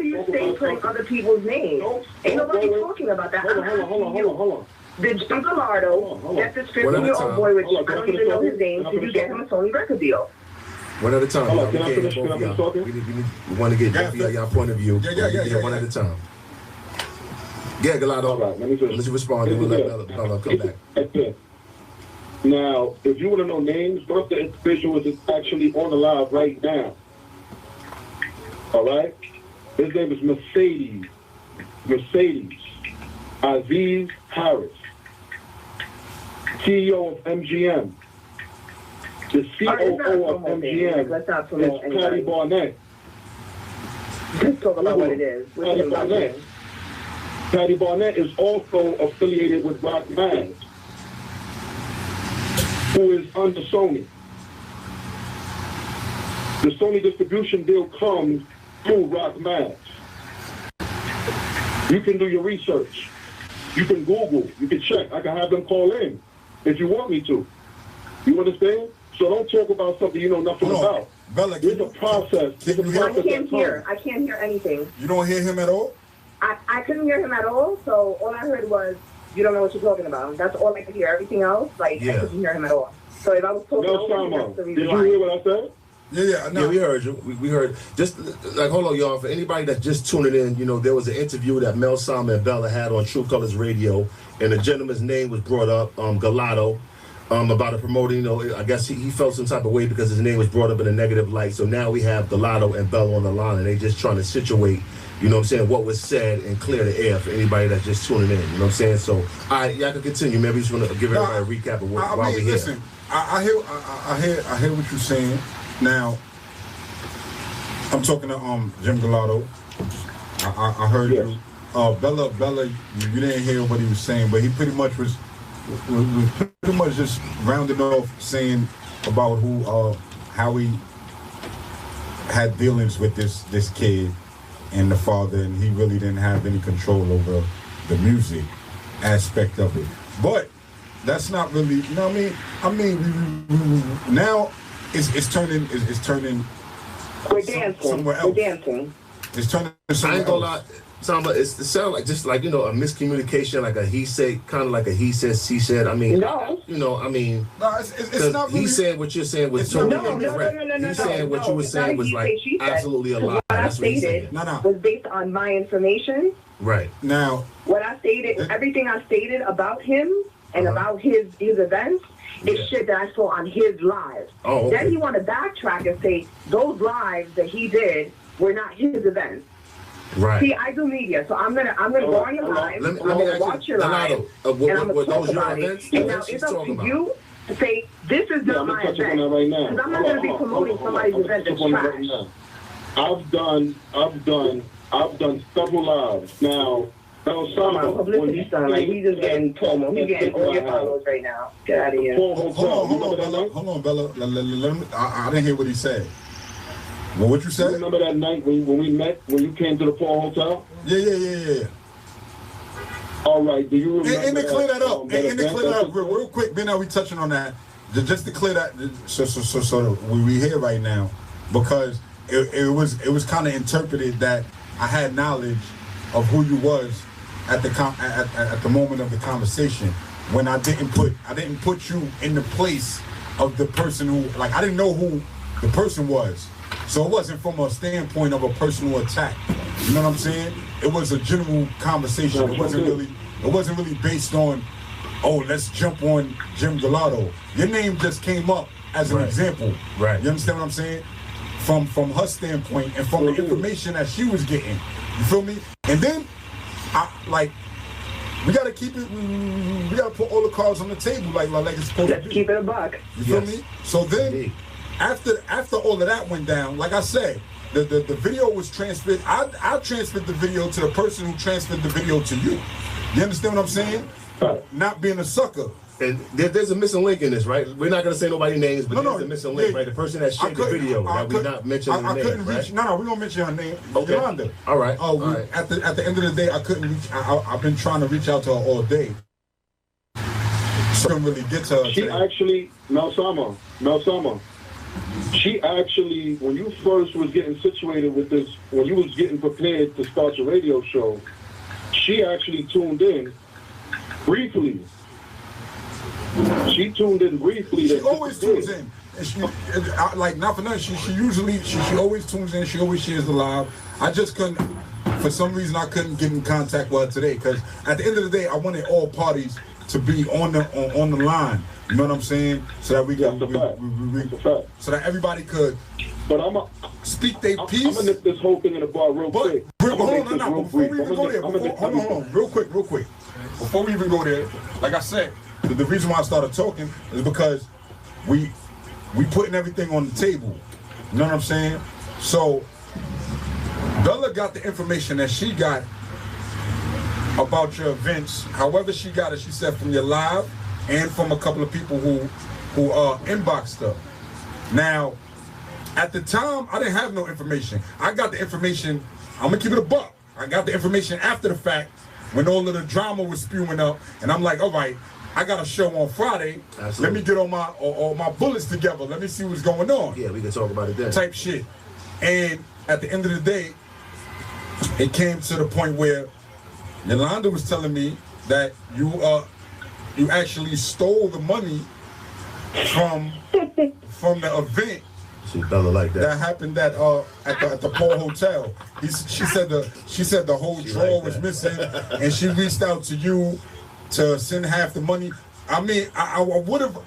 you stay putting other people's names? Ain't nobody talking about that. Hold on. Did Jim Gallardo get this 15-year-old boy, which I don't even know his name, did you get him a Sony record deal? One at a time. Hold on, can I finish talking? We want to get both of y'all point of view. Yeah, one at a time. Yeah, Gallardo. All right, let me respond. We'll let Bella come back. Now, if you want to know names, one of the individuals is actually on the live right now. All right? His name is Mercedes Aziz Harris, CEO of MGM. The COO of MGM is Patty Barnett. Let's talk about what it is. Patty Barnett is also affiliated with Rock Mags, who is under Sony. The Sony distribution deal comes through Rock Mags. You can do your research. You can Google. You can check. I can have them call in if you want me to. You understand? So don't talk about something you know nothing about. Bella, there's a process. I can't hear anything. You don't hear him at all? I couldn't hear him at all, so all I heard was, you don't know what you're talking about. That's all I could hear. Everything else, I couldn't hear him at all. So if I was talking over, did you hear what I said? Yeah, we heard you. We heard. Just like, hold on, y'all. For anybody that's just tuning in, you know, there was an interview that Mel Sama and Bella had on True Colors Radio, and the gentleman's name was brought up, Gallardo, about a promoter. You know, I guess he felt some type of way because his name was brought up in a negative light. So now we have Gallardo and Bella on the line, and they just trying to situate, you know what I'm saying, what was said and clear the air for anybody that's just tuning in. You know what I'm saying? So, all right, y'all can continue. Maybe you just want to give everybody a recap of why we're here. Listen, I hear what you're saying. Now, I'm talking to Jim Gallardo. I heard you. Bella, you didn't hear what he was saying, but he pretty much was pretty much just rounded off saying about how he had dealings with this kid and the father, and he really didn't have any control over the music aspect of it. But that's not really, you know what I mean? Now it's turning we're dancing. Somewhere else. We're dancing. It's turning somewhere I ain't gonna else. lie. Samba, it sounds like just like, you know, a miscommunication, like a he said, kind of like a he said, she said. I mean, no. You know, I mean, no, it's not really. He said what you're saying was totally incorrect. He said what you were saying was like absolutely a lie. What I stated was based on my information. Right. Now, what I stated, everything I stated about him and about his events is shit that I saw on his lives. Oh, okay. Then he want to backtrack and say those lives that he did were not his events. Right. See, I do media, so I'm gonna go on your live. I'm gonna watch your live, and I'm gonna talk about it. And now it's up to you to say this is not my event, because I'm not gonna be promoting somebody's event that's trash. I've done several lives now. Publicity stunt, like he's just getting promo. He's getting all your followers right now. Get out of here. Hold on, Bella. Let me, I didn't hear what he said. Well, what you said? Remember that night when we met, when you came to the Paul Hotel? Yeah. All right, do you remember? And to clear that up, real quick, Ben, are we touching on that? Just to clear that, so we here right now, because it was kind of interpreted that I had knowledge of who you was at the moment of the conversation, when I didn't put you in the place of the person who, like, I didn't know who the person was. So it wasn't from a standpoint of a personal attack. You know what I'm saying? It was a general conversation. It wasn't really based on, oh, let's jump on Jim Gallardo. Your name just came up as an example. Right. You understand what I'm saying? From her standpoint and from the information that she was getting. You feel me? And then, we gotta keep it. We gotta put all the cards on the table, like it's supposed to be. Let's keep it a buck. You feel me? So then, after all of that went down, like I said, the video was transferred. I transferred the video to the person who transferred the video to you. You understand what I'm saying? Not being a sucker. And there's a missing link in this, right? We're not gonna say nobody's names, but there's a missing link, right? The person that shared the video that we're not mentioning the name, right? No, we're gonna mention her name. Okay. Yolanda. All right. At the end of the day, I couldn't reach. I've been trying to reach out to her all day. So I couldn't really get to her. She actually, Mel Sama, She actually, when you first was getting situated with this, when you was getting prepared to start your radio show, she actually tuned in briefly. She tuned in briefly. She always tunes in. And she, like, not for nothing, she always tunes in. She always shares the live. I just couldn't, for some reason, I couldn't get in contact with her today, because at the end of the day, I wanted all parties to be on the line. You know what I'm saying? So that we got, so that everybody could. But speak their piece. I'm gonna nip this whole thing in the bar real quick. Hold on, before we even go there, hold on, real quick. Before we even go there, like I said, the reason why I started talking is because we putting everything on the table. You know what I'm saying? So Bella got the information that she got about your events. However she got it, she said from your live and from a couple of people who inboxed her. Now, at the time, I didn't have no information. I got the information, I'm gonna keep it a buck. I got the information after the fact when all of the drama was spewing up, and I'm like, all right, I got a show on Friday. Absolutely. Let me get all my bullets together. Let me see what's going on. Yeah, we can talk about it then. Type shit. And at the end of the day, it came to the point where Yolanda was telling me that you actually stole the money from the event. She Bella like that. That happened at the Paul Hotel. She said the whole drawer was missing, and she reached out to you to send half the money. I mean, I would have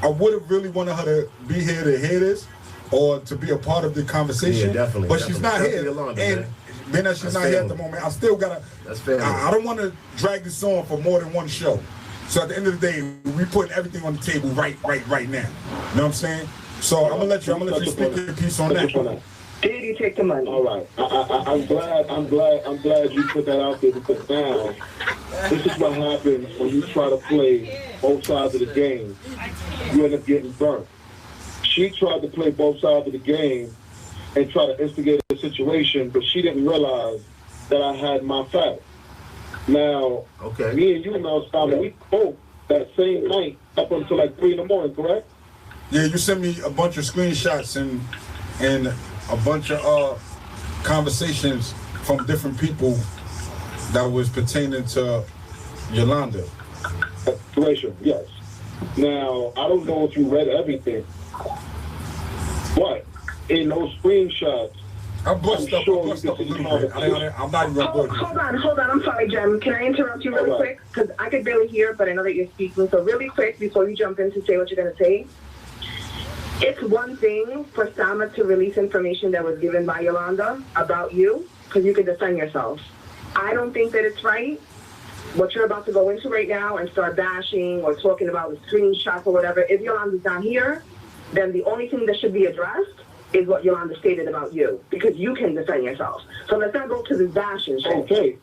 really wanted her to be here to hear this or to be a part of the conversation. Yeah, definitely. But she's not here, and being that she's not here at the moment, I still gotta. That's fair. I don't want to drag this on for more than one show. So at the end of the day, we putting everything on the table right now. You know what I'm saying? So I'm gonna let you speak your piece on that. Did you take the money? All right. I'm glad you put that out there, because now this is what happens when you try to play both sides of the game. You end up getting burnt. She tried to play both sides of the game and try to instigate the situation, but she didn't realize that I had my facts. Now, me and you now started, we spoke that same night up until like 3 in the morning, correct? Yeah, you sent me a bunch of screenshots and a bunch of conversations from different people that was pertaining to Yolanda. Situation, yes. Now, I don't know if you read everything, but in those screenshots, I bust up a little bit. I'm not even going to Hold on. I'm sorry, Jem. Can I interrupt you really quick? Because I could barely hear, but I know that you're speaking. So really quick, before you jump in to say what you're going to say, it's one thing for Sama to release information that was given by Yolanda about you, because you can defend yourself. I don't think that it's right. What you're about to go into right now and start bashing or talking about the screenshots or whatever, if Yolanda's not here, then the only thing that should be addressed is what Yolanda stated about you, because you can defend yourself. So let's not go to this bashing shit. Okay.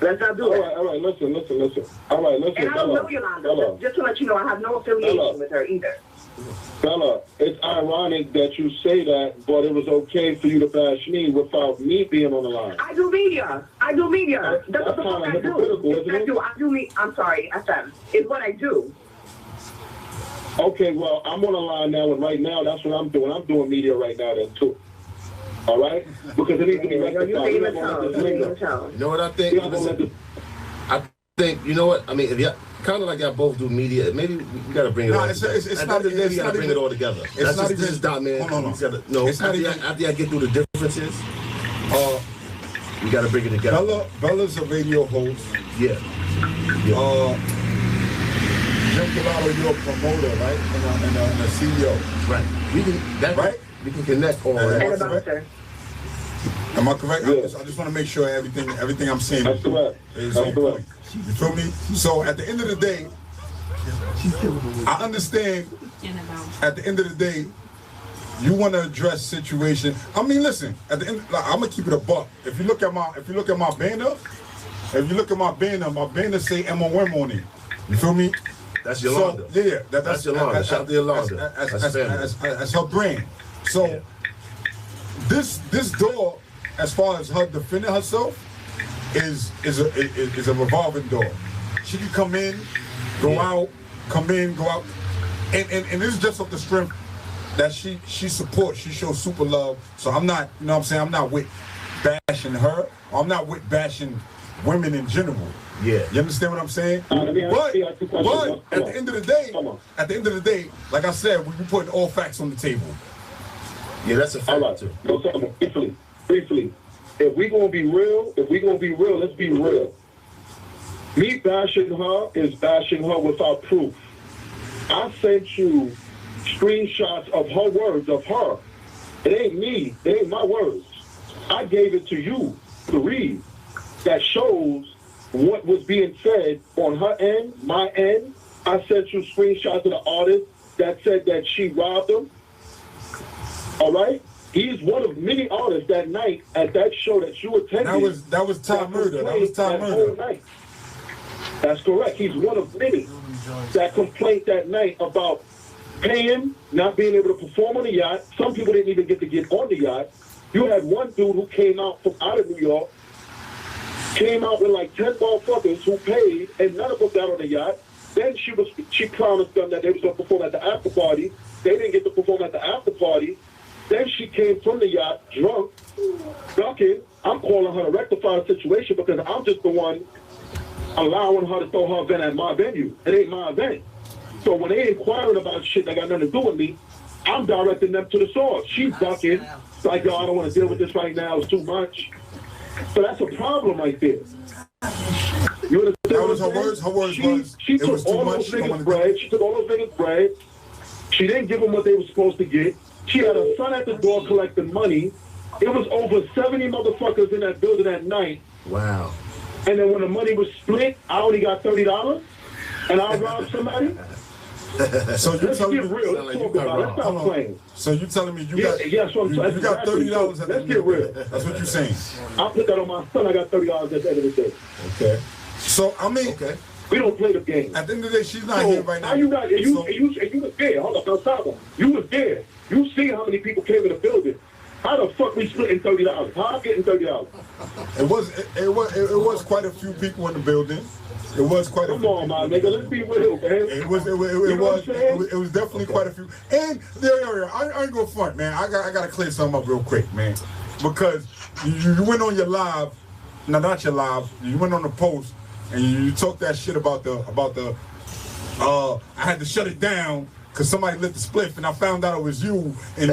Let's not do it. All right, listen. All right, listen. And I don't know Yolanda. Just to let you know, I have no affiliation with her either. Bella, it's ironic that you say that, but it was okay for you to bash me without me being on the line. I do media. That's what the fuck I do. I'm sorry, FM. It's what I do. Okay, well, I'm on the line now, and right now, that's what I'm doing. I'm doing media right now, then, too. All right? Because it needs to be rectified. You know what I think? I think, you know what? I mean, if you kind of like y'all both do media, maybe we got to bring it all together. At the end of the day, we got to bring it all together. It's not even... This is Dot Man. No, after I get through the differences, we got to bring it together. Bella's a radio host. Yeah. Jim Colado, you're a promoter, right? And a CEO. Right. We can connect all that. Am I correct? Yes. I just want to make sure everything I'm saying is on point. You feel me? So at the end of the day, I understand. At the end of the day, you want to address situation. I mean, listen. At the end, I'm gonna keep it a buck. If you look at my banner, my banner say MOM on it. You feel me? That's Yolanda. So, yeah, that's Yolanda. Shout out to Yolanda. That's her brand. So this door, as far as her defending herself, is a revolving door. She can come in, go out, come in, go out, and this is just off the strength that she supports, she shows super love. So I'm not, you know what I'm saying, I'm not with bashing her. I'm not with bashing women in general. Yeah. You understand what I'm saying? But at the end of the day, like I said, we put all facts on the table. Yeah, that's a fact too. Briefly. If we gonna be real, let's be real. Me bashing her is bashing her without proof. I sent you screenshots of her words, of her. It ain't me, it ain't my words. I gave it to you to read. That shows what was being said on her end, my end. I sent you screenshots of the artist that said that she robbed him. All right? He's one of many artists that night at that show that you attended. That was Ty Murder. That was Ty Murder. That's correct. He's one of many that complained that night about paying, not being able to perform on the yacht. Some people didn't even get to get on the yacht. You had one dude who came out from out of New York, came out with like 10 motherfuckers who paid, and none of them got on the yacht. Then she promised them that they was going to perform at the after party. They didn't get to perform at the after party. Then she came from the yacht drunk, ducking. I'm calling her to rectify the situation because I'm just the one allowing her to throw her event at my venue. It ain't my event. So when they inquiring about shit that got nothing to do with me, I'm directing them to the source. She's ducking, like, yo, I don't want to deal with this right now. It's too much. So that's a problem right there. You understand? That was her words. Her words was, she it was took too all much. those niggas' bread. She took all those niggas' bread. She didn't give them what they were supposed to get. She had a son at the door collecting money. It was over 70 motherfuckers in that building that night. Wow. And then when the money was split, I only got $30, and I robbed somebody. So you're telling me, let's talk about it. Let's stop playing. So you're telling me you got $30 at the Let's get real. That's what you're saying. I put that on my son. I got $30 at the end of the day. Okay. So I mean, we don't play the game. At the end of the day, she's not here right now. Now you not. You was there. Hold up, no stop. You was there. You see how many people came in the building. How the fuck we splitting $30? How I'm getting $30? It was quite a few people in the building. It was quite a few. Come on, my nigga. Let's be real, man. It was definitely quite a few. And I ain't gonna front, man. I gotta clear something up real quick, man, because you went on your live, no, not your live. You went on the post and you talked that shit about the. I had to shut it down because somebody lit the spliff and I found out it was you. And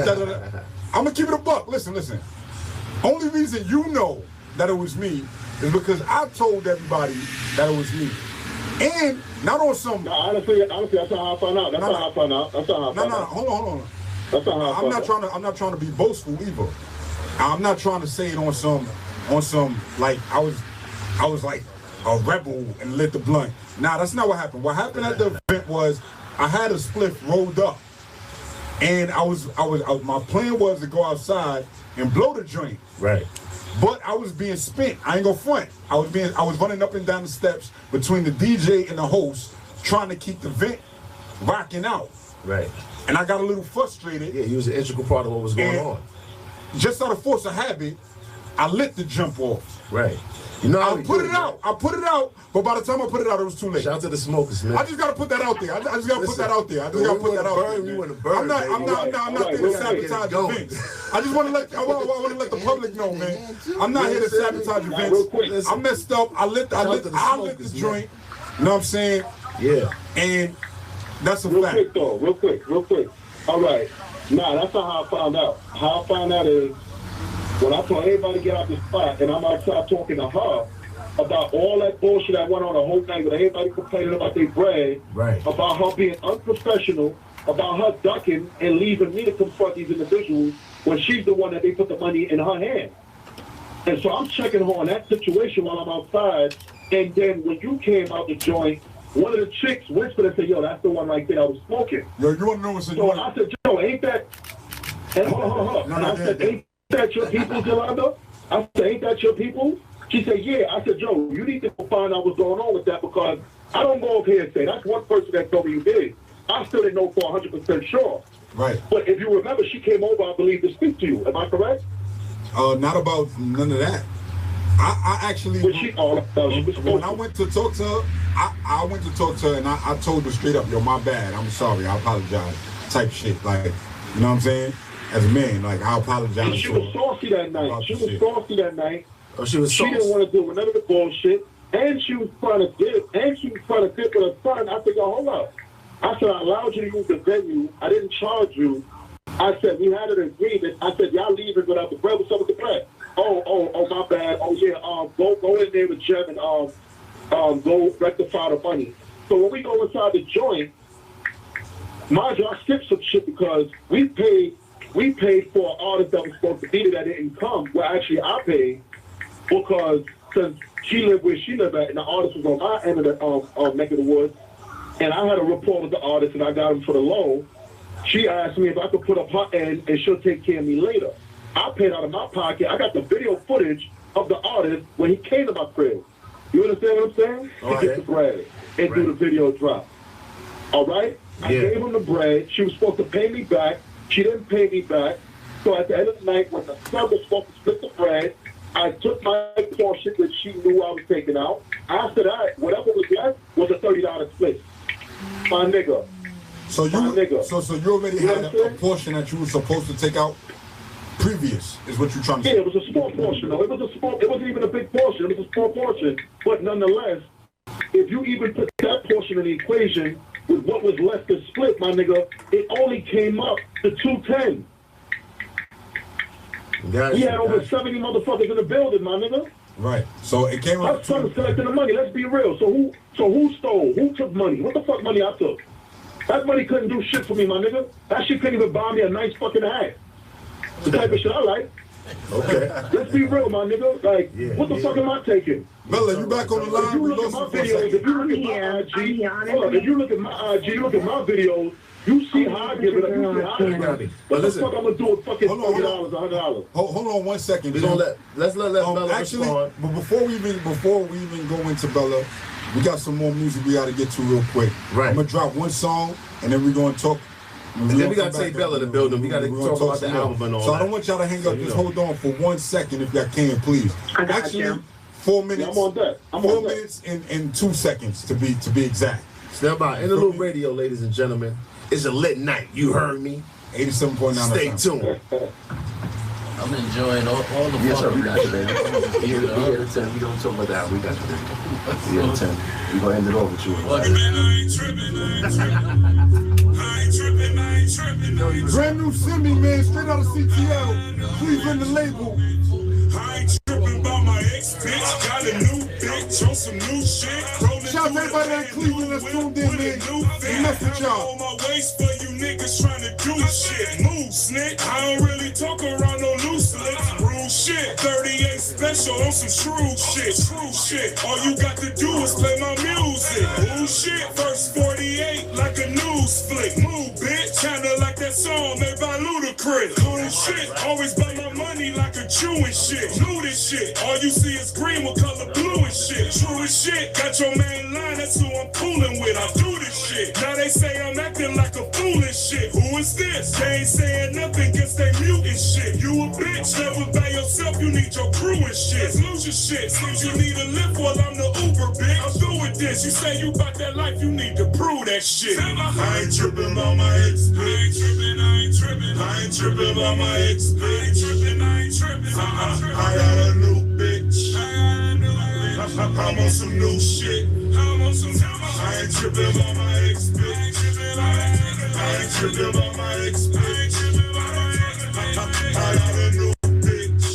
I'm gonna keep it a buck. Listen. Only reason you know that it was me is because I told everybody that it was me. And not on some. No, honestly, that's not how I found out. That's not how I found out. Hold on. That's not how I found out. I'm not trying to be boastful either. I'm not trying to say it on some like I was like a rebel and lit the blunt. Nah, that's not what happened. What happened at the event was I had a spliff rolled up, and my plan was to go outside and blow the joint. Right. But I was being spent. I ain't gonna front. I was running up and down the steps between the DJ and the host, trying to keep the vent rocking out. Right. And I got a little frustrated. Yeah, he was an integral part of what was going on. Just out of force of habit, I lit the jump off. Right. You know, I put it out, but by the time I put it out, it was too late. Shout out to the smokers, man. I just gotta put that out there. I just gotta put that out there. I'm not here to sabotage events. I just want to let the public know, man. I'm not here to sabotage events. I messed up. I lit the joint. You know what I'm saying? Yeah. And that's a fact. Real quick. All right. Nah, that's not how I found out. How I found out is when I told everybody to get out the spot, and I'm outside talking to her about all that bullshit that went on the whole thing, with everybody complaining about their bread, right, about her being unprofessional, about her ducking and leaving me to confront these individuals when she's the one that they put the money in her hand. And so I'm checking her on that situation while I'm outside, and then when you came out the joint, one of the chicks whispered and said, yo, that's the one right there I was smoking. Yo, you want to know what's So I said, yo, ain't that... And hold. And I said, ain't that your people, Yolanda? I said, ain't that your people? She said, yeah. I said, Joe, you need to find out what's going on with that because I don't go over here and say, that's one person that told me you did. I still didn't know for 100% sure. Right. But if you remember, she came over, I believe, to speak to you. Am I correct? Not about none of that. I actually... when I went to talk to her, I went to talk to her and I told her straight up, yo, my bad. I'm sorry. I apologize. Type shit. Like, You know what I'm saying? As a man, like I apologize. She was saucy that night. She was saucy that night. Oh, she was saucy. She didn't want to deal with none of the bullshit. And she was trying to dip. And she was trying to dip with her son. I said, yo, hold up. I said, I allowed you to use the venue. I didn't charge you. I said, we had an agreement. I said, y'all leaving without the bread. What's up with the bread? Oh, my bad. Oh, yeah, go in there with Jeb and go rectify the money. So when we go inside the joint, mind you, I skipped some shit because we paid for an artist that was supposed to be there that didn't come. Well, actually, I paid because since she lived where she lived at, and the artist was on my end of the neck of the woods, and I had a rapport with the artist, and I got him for the loan. She asked me if I could put up her end, and she'll take care of me later. I paid out of my pocket. I got the video footage of the artist when he came to my crib. You understand what I'm saying? To get the bread and do the video drop. All right? I gave him the bread. She was supposed to pay me back. She didn't pay me back. So at the end of the night, when the son was supposed to split the bread, I took my portion that she knew I was taking out. After that, whatever was left was a $30 split. My nigga. So you already had a portion that you were supposed to take out previous, is what you're trying to say? Yeah, it was a small portion, though. It wasn't even a big portion. It was a small portion. But nonetheless, if you even put that portion in the equation with what was left to split, my nigga, it only came up to 210. We had over 70 motherfuckers in the building, my nigga. Right. So it came up. I was trying to collect the money. Let's be real. So who stole? Who took money? What the fuck money I took? That money couldn't do shit for me, my nigga. That shit couldn't even buy me a nice fucking hat. The type of shit I like. Okay. Let's be real, my nigga. Like, what the fuck am I taking? Bella, you back on the line? If you look at my videos, if you look at my IG, if you look at my IG, you look at my videos, you see how I give it up. You see how I give it up. What the fuck I'm gonna do with fucking $40, $100? Hold on 1 second. Let's let Bella actually, respond. but before we even go into Bella, we got some more music we gotta get to real quick. Right. I'm gonna drop one song and then we're gonna talk. And then we gotta take Bella to the building. We gotta talk about the album and all that. So I don't want y'all to hang up. Just hold on for 1 second if y'all can, please. Actually, 4 minutes. I'm on that. 4 minutes and 2 seconds to be exact. Stand by. Interlude Radio, ladies and gentlemen. It's a lit night. You heard me. 87.9. Stay tuned. I'm enjoying all the Yes, sir. We got you, baby. We here to 10. We don't talk about that. We got you, baby. We here to 10. We gonna end it off with you. Brand new Simi, man, straight out of CTL. Cleveland, the label. I ain't tripping about my ex bitch. Got a new bitch on some new shit. Shout out to everybody in Cleveland that's tuned in, man. We mess with y'all. On my waist for you niggas trying to do shit. Move, snick. I don't really talk around no loose lips. Rude shit. 38 special on some true shit. True shit. All you got to do is play my music. Ooh shit. First 48 like a news flick. Move, bitch. Kinda like that song made by Ludacris. Cool shit. Always buy my money like a Jew and shit. New this shit. All you see is green with color blue and shit. True as shit. Got your main line. That's who I'm fooling with. I do this shit. Now they say I'm acting like a fool and shit. Who is this? They ain't saying nothing. Guess they muting shit. You a bitch. Never by yourself. You need your crew and shit. Lose your shit. Seems you need a lift while I'm the Uber bitch. I'm through with this. You say you about that life. You need to prove that shit. I ain't tripping about my ex bitch. I ain't tripping. I ain't tripping about my ex bitch. I ain't tripping. I ain't tripping. I got a new bitch. I'm on some new shit. I'm on some. I ain't tripping about my ex bitch. I ain't tripping about my ex bitch. I got a new bitch.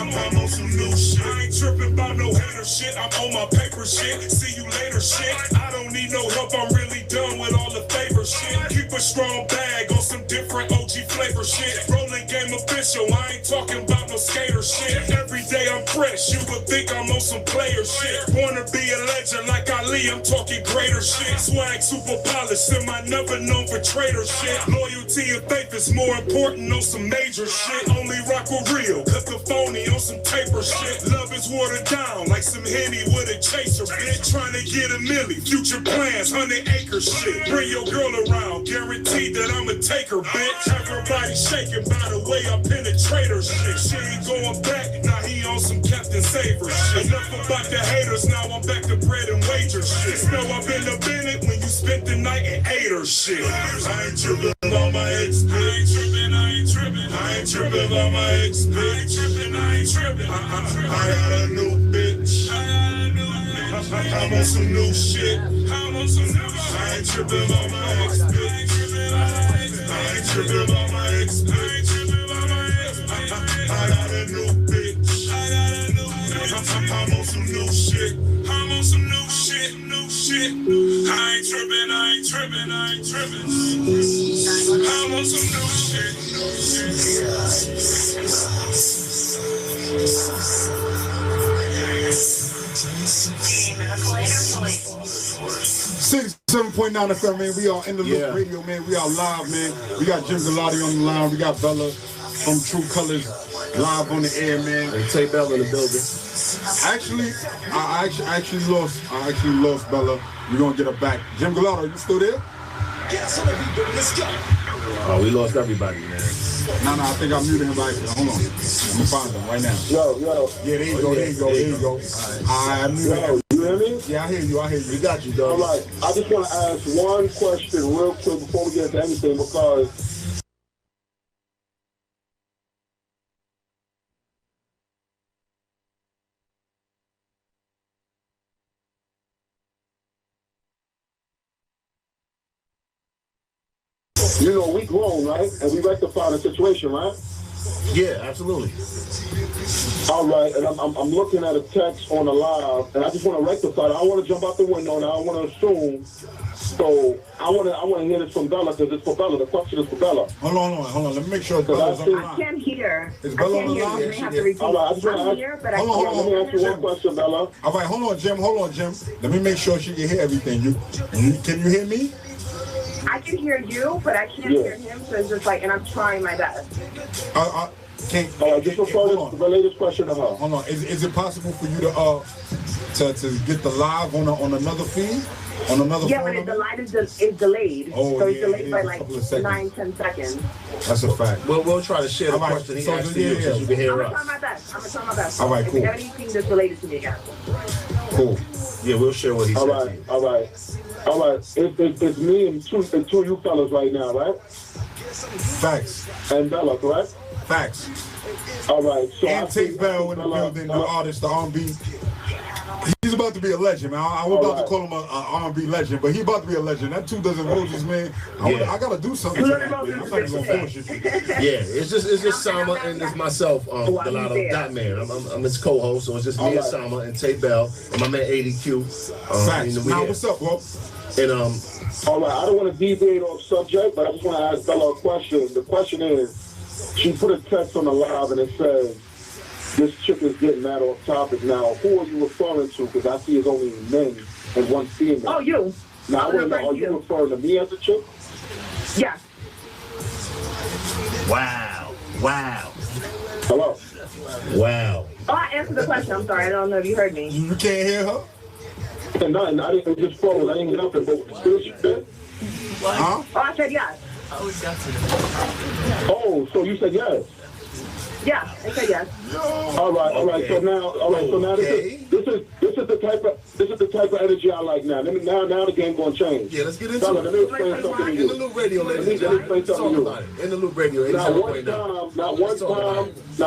I'm on some new shit. I ain't tripping about no hater shit. I'm on my paper shit. See you later shit. I don't need no help. I'm really done with all the favor shit. Keep a strong bag on some different OG flavor shit. Rolling game official. I ain't talking about no skater shit. Every day I'm fresh. You would think I'm on some player shit. Wanna be a legend like Ali. I'm talking greater shit. Swag super polished. Semi never known for traitor shit. Loyalty and faith is more important on some major shit. Only rock with real. Cause the phony on some taper shit. Love is watered down like some Henny with a chaser bitch. Trying to get a milli. Future plans, 100 acre shit. Bring your girl around. Guaranteed that I'ma take her bitch. Everybody shaking by the way I penetrate her shit. She ain't going back. Now he on some Captain Saver shit. Enough about the haters. Now I'm back to bread and wager shit. Know I've been a minute when you spent the night and ate her shit. I ain't tripping on my my ex bitch. I ain't tripping about my ex bitch. I ain't tripping. I got a new bitch. I'm on some new shit. I ain't tripping about my ex bitch. I ain't tripping about my ex bitch. I got a new bitch. I'm on some new shit. I'm on some new shit, new shit. I ain't tripping. I'm on some new shit, new shit. 67.9 FM, man. We are in the Loop Radio, man. We are live, man. We got Jim Galati on the line. We got Bella from True Colors live on the air, man. And Tay Bella in the building. Actually, I actually lost Bella. We're gonna get her back. Jim Galati, are you still there? Let's go. Oh, we lost everybody, man. No, I think I muted him by accident. Hold on. Let me find him right now. Yo. Yeah, there you go. I muted him. You hear me? Yeah, I hear you. We got you, dog. All right. I just want to ask one question real quick before we get into anything, because you know, we grown, right? And we rectified the situation, right? Yeah, absolutely. All right, and I'm looking at a text on the live, and I just want to rectify it. I want to jump out the window, and I want to assume. So I want to hear this from Bella, because it's for Bella. The question is for Bella. Hold on. Let me make sure Bella's on the line. I can't hear. Is Bella on the line? You may have to repeat. All right, I just want to I'm here, but I can't Let me ask you one question, Bella. All right, hold on, Jim. Let me make sure she can hear everything. Can you hear me? I can hear you, but I can't hear him, so it's just like, and I'm trying my best. Just refer the latest question to her. Hold on. Is it possible for you to get the live on another feed? On another phone? Yeah, but the live is delayed. Oh, so it's delayed by like 9-10 seconds. That's a fact. We'll try to share the question he asked to you so you can hear us. I'm gonna try my best. All right, if cool. you have anything that's related to me again. Cool. Yeah, we'll share what he said to you. All right. It's me and two of you fellas right now, right? Facts. And Bella, correct? Facts. All right. So and Take Bell in the building, the artist, the R&B. He's about to be a legend, man. I was about to call him an R&B legend, but he about to be a legend. That 2 Dozen Roses, man. I gotta do something to that, man. I'm not even gonna force it. Yeah, it's just Sama and it's myself, Galati, that man. I'm his co-host, so it's just me and Sama and Tay Bell and my man ADQ. Facts. Now, what's up, bro? And all right, I don't want to deviate off subject, but I just want to ask Bella a question. The question is, she put a text on the live and it says, this chick is getting mad off topic. Now, who are you referring to? Because I see it's only men and one female. Oh, you. Now, I want to know, are you referring to me as a chick? Yeah. Wow. Hello? Wow. Oh, I answered the question. I'm sorry. I don't know if you heard me. You can't hear her? Nothing. I didn't just froze. I didn't get up there. But still she said? Huh? Oh, I said yes. Oh, so you said yes? Yeah, I said yes. All right. So now, this is the type of energy I like now. Now the game gonna change. Yeah, let's get into Let me explain something to you. In the Loop Radio, ladies and gentlemen. Talk about it. In the Loop Radio. Now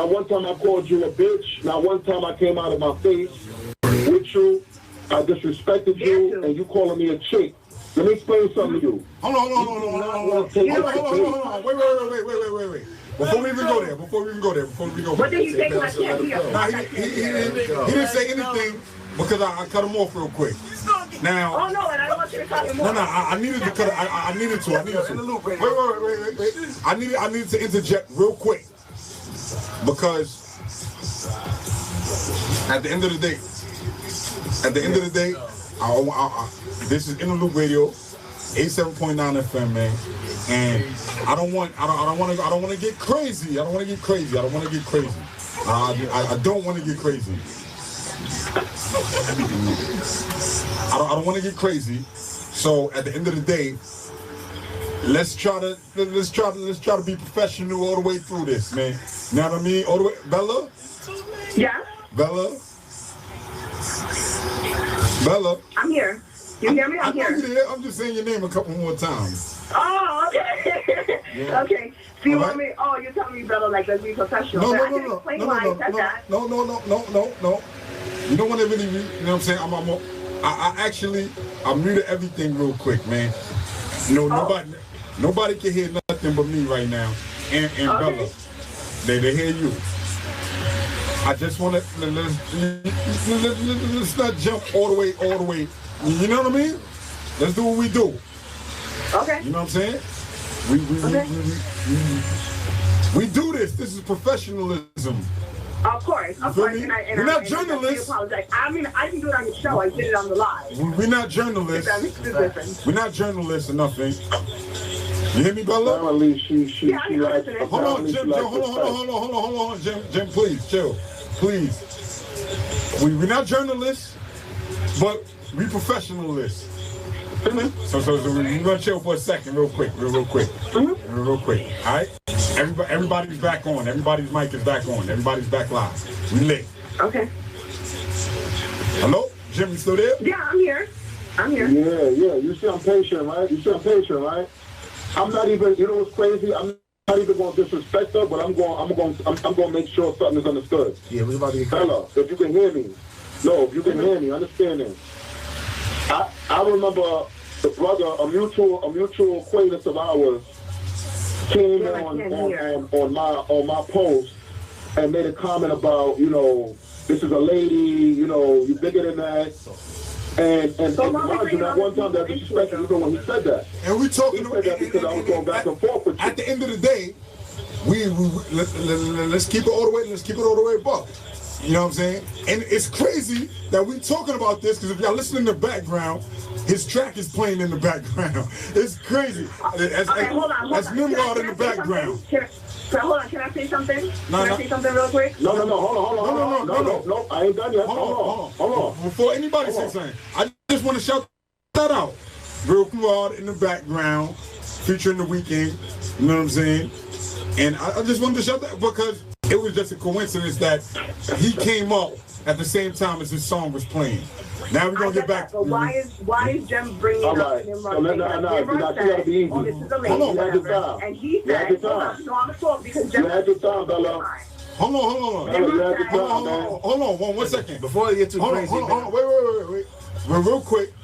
one time I called you a bitch. Now one time I came out of my face with you. I disrespected you, and you calling me a chick. Let me explain something to you. Hold on. Wait. Before we even go there. What did you say when I can't hear? Nah, he didn't say anything because I cut him off real quick. Now. Oh no, and I don't want you to cut him off. No, I needed to cut. I needed to. Wait. I needed to interject real quick because at the end of the day, this is In the Loop Radio, 87.9 FM, man. And I don't want to get crazy. I don't want to get crazy. I don't want to get crazy. So at the end of the day, let's try to be professional all the way through this, man. You know what I mean? All the way, Bella. Yeah. Bella. I'm here. You hear me? I'm here. I'm just saying your name a couple more times. Oh, okay. Okay. So you All want right. me? Oh, you're telling me, Bella, like let's be professional. No, But no, I no, can no, explain no, why I no, said that. no. You don't want to really, you know what I'm saying? I'm new to everything real quick, man. No, nobody can hear nothing but me right now. And Bella, they hear you. I just want to let's not jump all the way. You know what I mean? Let's do what we do. Okay. You know what I'm saying? We do this. This is professionalism. Of course. We're not journalists. I mean, I can do it on the show. I did it on the live. We're not journalists. We're not journalists or nothing. You hear me, Bella? Apparently, she likes. Hold on, Jim. Hold on, Jim. Please, chill. Please. We're not journalists, but we professionalists. So we're gonna chill for a second, real quick. Real quick. All right. Everybody's back on. Everybody's mic is back on. Everybody's back live. We lit. Okay. Hello, Jim. You still there? Yeah, I'm here. Yeah. You see, I'm patient, right? I'm not even. You know what's crazy? I'm not even going to disrespect her, but I'm going to make sure something is understood. Yeah, we're about to get Bella, if you can hear me. No, if you can hear me, understand this. I remember the brother, a mutual acquaintance of ours, came on my post and made a comment about, this is a lady, you're bigger than that. And mind you, that one time that disrespected even when he said that. And we talking about that because I was going back and forth with you. At the end of the day, let's keep it all the way. Let's keep it all the way above. You know what I'm saying? And it's crazy that we talking about this because if y'all listen in the background, his track is playing in the background. It's crazy. Hold on. That's Nimrod in the background. Hold on, can I say something? Can I say something real quick? No, hold on. No, I ain't done yet. Hold on. Before anybody says something, I just want to shout that out. Real Nimrod in the background, featuring The Weeknd. You know what I'm saying? And I just wanted to shout that because it was just a coincidence that he came up at the same time as his song was playing. Now we're gonna get back. But why is Jem bringing up Nimrod? Nimrod said, "Oh, this is a lady," whatever. And he said, "No, I'm gonna talk because Jem." You had your time, Bella. Hold on, 1 second. Before you get too crazy. Hold on. Wait. Real quick.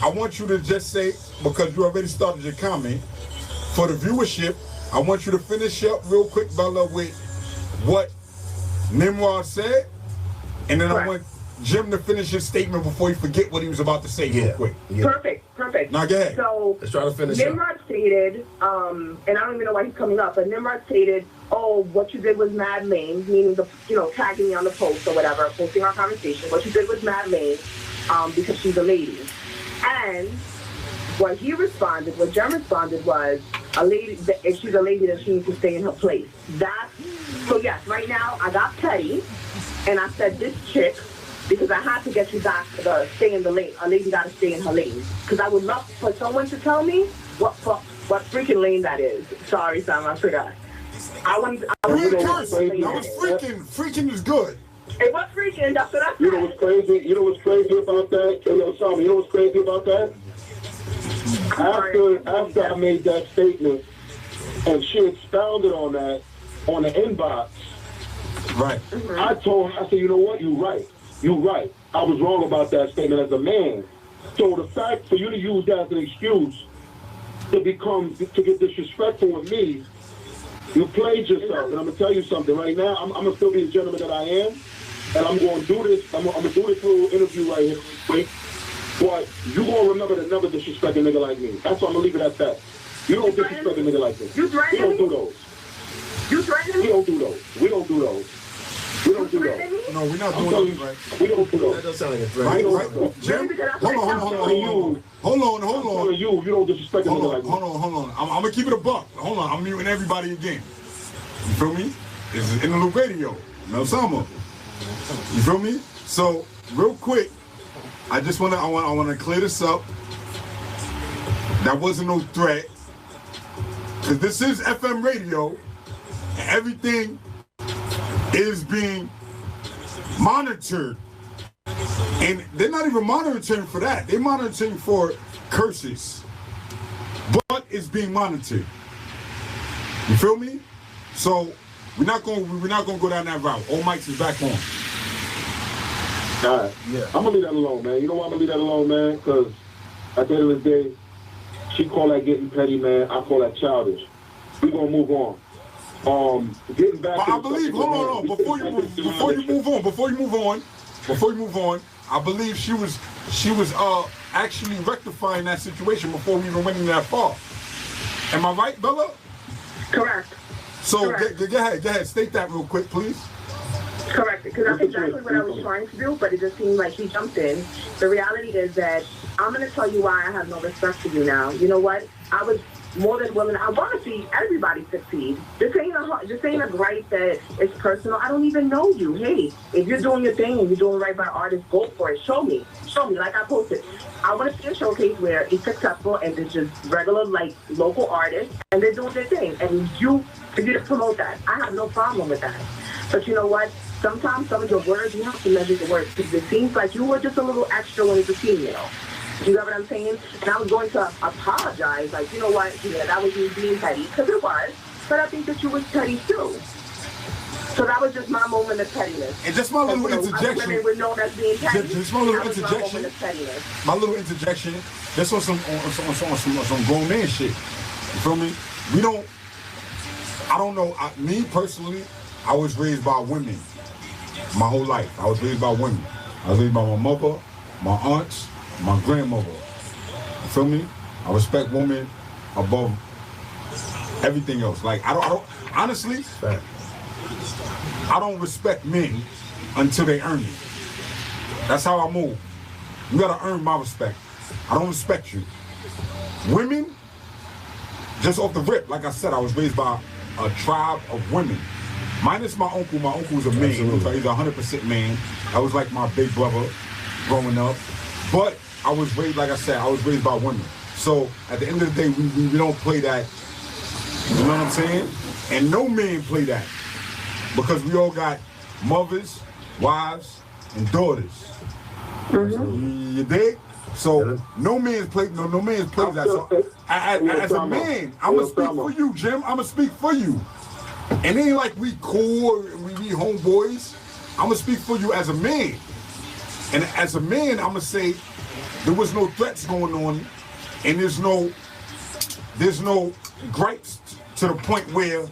I want you to just say, because you already started your comment, for the viewership, I want you to finish up real quick, Bella, with what Nimrod said, and then I want Jim to finish his statement before he forget what he was about to say real quick. Yeah. Perfect. Now go ahead. So let's try to finish Nimrod stated, and I don't even know why he's coming up, but Nimrod stated, "Oh, what you did was mad lame," meaning tagging me on the post or whatever, posting our conversation. What you did was mad lame, because she's a lady. And what Jem responded was, if she's a lady, then she needs to stay in her place. So yes, right now I got petty, and I said this chick, because I had to get you back to stay in the lane. A lady got to stay in her lane. Because I would love for someone to tell me what freaking lane that is. Sorry, Sam, I forgot. Freaking is good. It was freaking, that's what I said. You know what's crazy? You know what's crazy about that? Sam, you know what's crazy about that? After I made that statement, and she expounded on that on the inbox, right? I told her, I said, you know what? You're right. I was wrong about that statement as a man. So the fact for you to use that as an excuse to get disrespectful with me, you played yourself. And I'm gonna tell you something right now. I'm gonna still be the gentleman that I am, and I'm gonna do this. I'm gonna do this little interview right here, quick. But you gonna remember to never disrespect a nigga like me. That's why I'm gonna leave it at that. You don't disrespect a nigga like me. You threatening me? We don't do those. You threatening me? We don't do those. We don't do those. No, we're not doing those. Right. We don't do those. That doesn't sound like a threat. Right. Jim, hold on. You don't disrespect a nigga like me. Hold on. I'm gonna keep it a buck. Hold on. I'm muting everybody again. You feel me? This is Interlude Radio. Mel Sama. You feel me? So real quick, I want to clear this up. That wasn't no threat. Because this is FM radio, and everything is being monitored. And they're not even monitoring for that. They're monitoring for curses. is being monitored. You feel me? So we're not gonna go down that route. All mics is back on. All right. Yeah. I'm gonna leave that alone, man. You know why I'm gonna leave that alone, man? Because at the end of the day, she call that getting petty, man. I call that childish. We gonna move on. Getting back. But I believe. Hold on. Before you move on. I believe she was actually rectifying that situation before we even went in that far. Am I right, Bella? Correct. So Correct. Go ahead. State that real quick, please. Correct, because that's exactly what I was trying to do, but it just seemed like he jumped in. The reality is that I'm going to tell you why I have no respect for you now. You know what? I was more than willing. I want to see everybody succeed. This ain't a gripe that is personal. I don't even know you. Hey, if you're doing your thing and you're doing right by artists, go for it. Show me. Like I posted. I want to see a showcase where it's successful and it's just regular, like, local artists, and they're doing their thing. And for you to promote that, I have no problem with that. But you know what? Sometimes some of your words, you have to measure your words, because it seems like you were just a little extra when it's a female. You know what I'm saying? And I was going to apologize, like, you know what, yeah, that was me being petty, because it was, but I think that you was petty too. So that was just my moment of pettiness. And just my little interjection. Women were known as being petty. Just my little interjection. My little interjection. Just on some grown man shit. You feel me? I don't know. Me personally, I was raised by women. My whole life, I was raised by women. I was raised by my mother, my aunts, my grandmother. You feel me? I respect women above everything else. Like I don't honestly, I don't respect men until they earn it. That's how I move. You gotta earn my respect. I don't respect you. Women, just off the rip, like I said, I was raised by a tribe of women. Minus my uncle. My uncle's a man. He's 100% man. I was like my big brother growing up. But I was raised, like I said, I was raised by women. So at the end of the day, we don't play that. You know what I'm saying? And no man play that. Because we all got mothers, wives, and daughters. Mm-hmm. You dig? So no man's play that. So as a man, I'ma speak for you, Jim. I'ma speak for you. And it ain't like we cool, we homeboys. I'ma speak for you as a man. And as a man, I'ma say there was no threats going on, and there's no gripes to the point where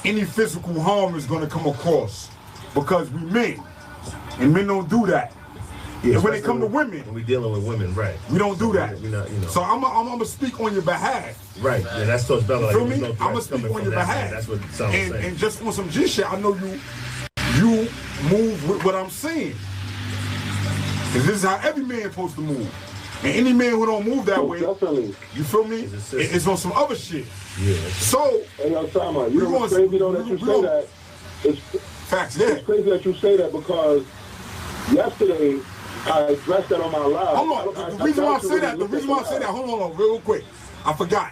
any physical harm is gonna come across. Because we men. And men don't do that. Yeah, and when it come to women, when we dealing with women, right? We don't do that. We're not, you know. So I'm gonna speak on your behalf. Right. Yeah, that's Coach Bella. You feel me? I'm gonna speak on your behalf. That's what it sounds like. And just on some G shit, I know you move with what I'm saying. Cause this is how every man supposed to move. And any man who don't move that way, you feel me? It's on some other shit. Yeah. So, hey, yo, Sama, you know what's crazy though that you say that? It's facts. Yeah. It's crazy that you say that because yesterday I addressed that on my live. Hold on. The reason why I say that, hold on, real quick. I forgot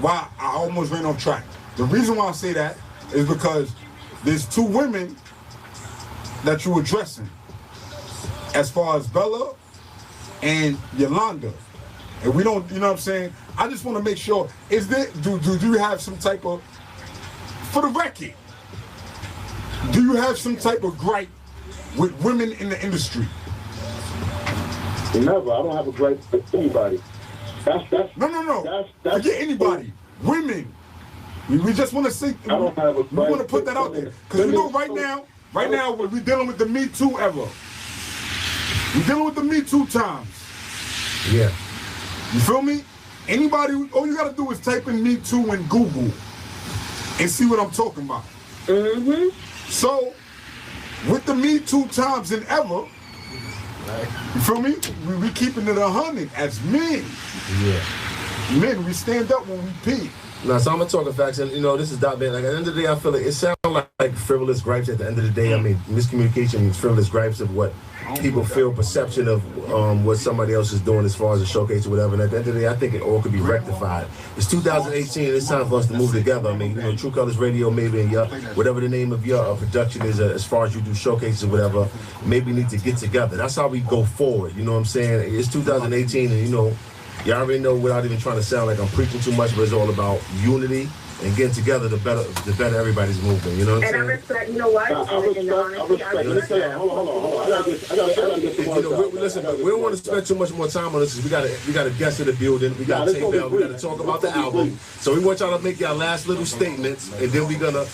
why I almost ran off track. The reason why I say that is because there's two women that you're addressing. As far as Bella and Yolanda. And we don't, you know what I'm saying? I just want to make sure, is there, do you have some type of, for the record, do you have some type of gripe with women in the industry? Never. I don't have a gripe with anybody. No. Forget anybody. Women. We just want to see. We want to put that out there because you know right now we're dealing with the Me Too era. We're dealing with the Me Too times. Yeah. You feel me? Anybody? All you gotta do is type in Me Too in Google and see what I'm talking about. Mm-hmm. So with the Me Too times and ever. You feel me? We keeping it 100 as men. Yeah. Men, we stand up when we pee. Now, so I'm gonna talk the facts, and you know, this is Dot Man. Like at the end of the day, I feel like it sounds like frivolous gripes. At the end of the day, I mean, miscommunication means frivolous gripes of what people feel, perception of what somebody else is doing as far as a showcase or whatever. And at the end of the day, I think it all could be rectified. It's 2018, and it's time for us to move together. I mean, you know, True Colors Radio, maybe, and your, whatever the name of your production is, as far as you do showcases or whatever, maybe need to get together. That's how we go forward. You know what I'm saying? It's 2018, and you know, Y'all already know without even trying to sound like I'm preaching too much, but it's all about unity and getting together. The better everybody's moving. You know what I'm saying? And I respect. You know what? I respect. Hold on. I gotta get some more. Listen, we don't want to spend too much more time on this. We got a guest in the building. We got to take Bell. We got to talk about the album. So we want y'all to make your last little statements, and then we gonna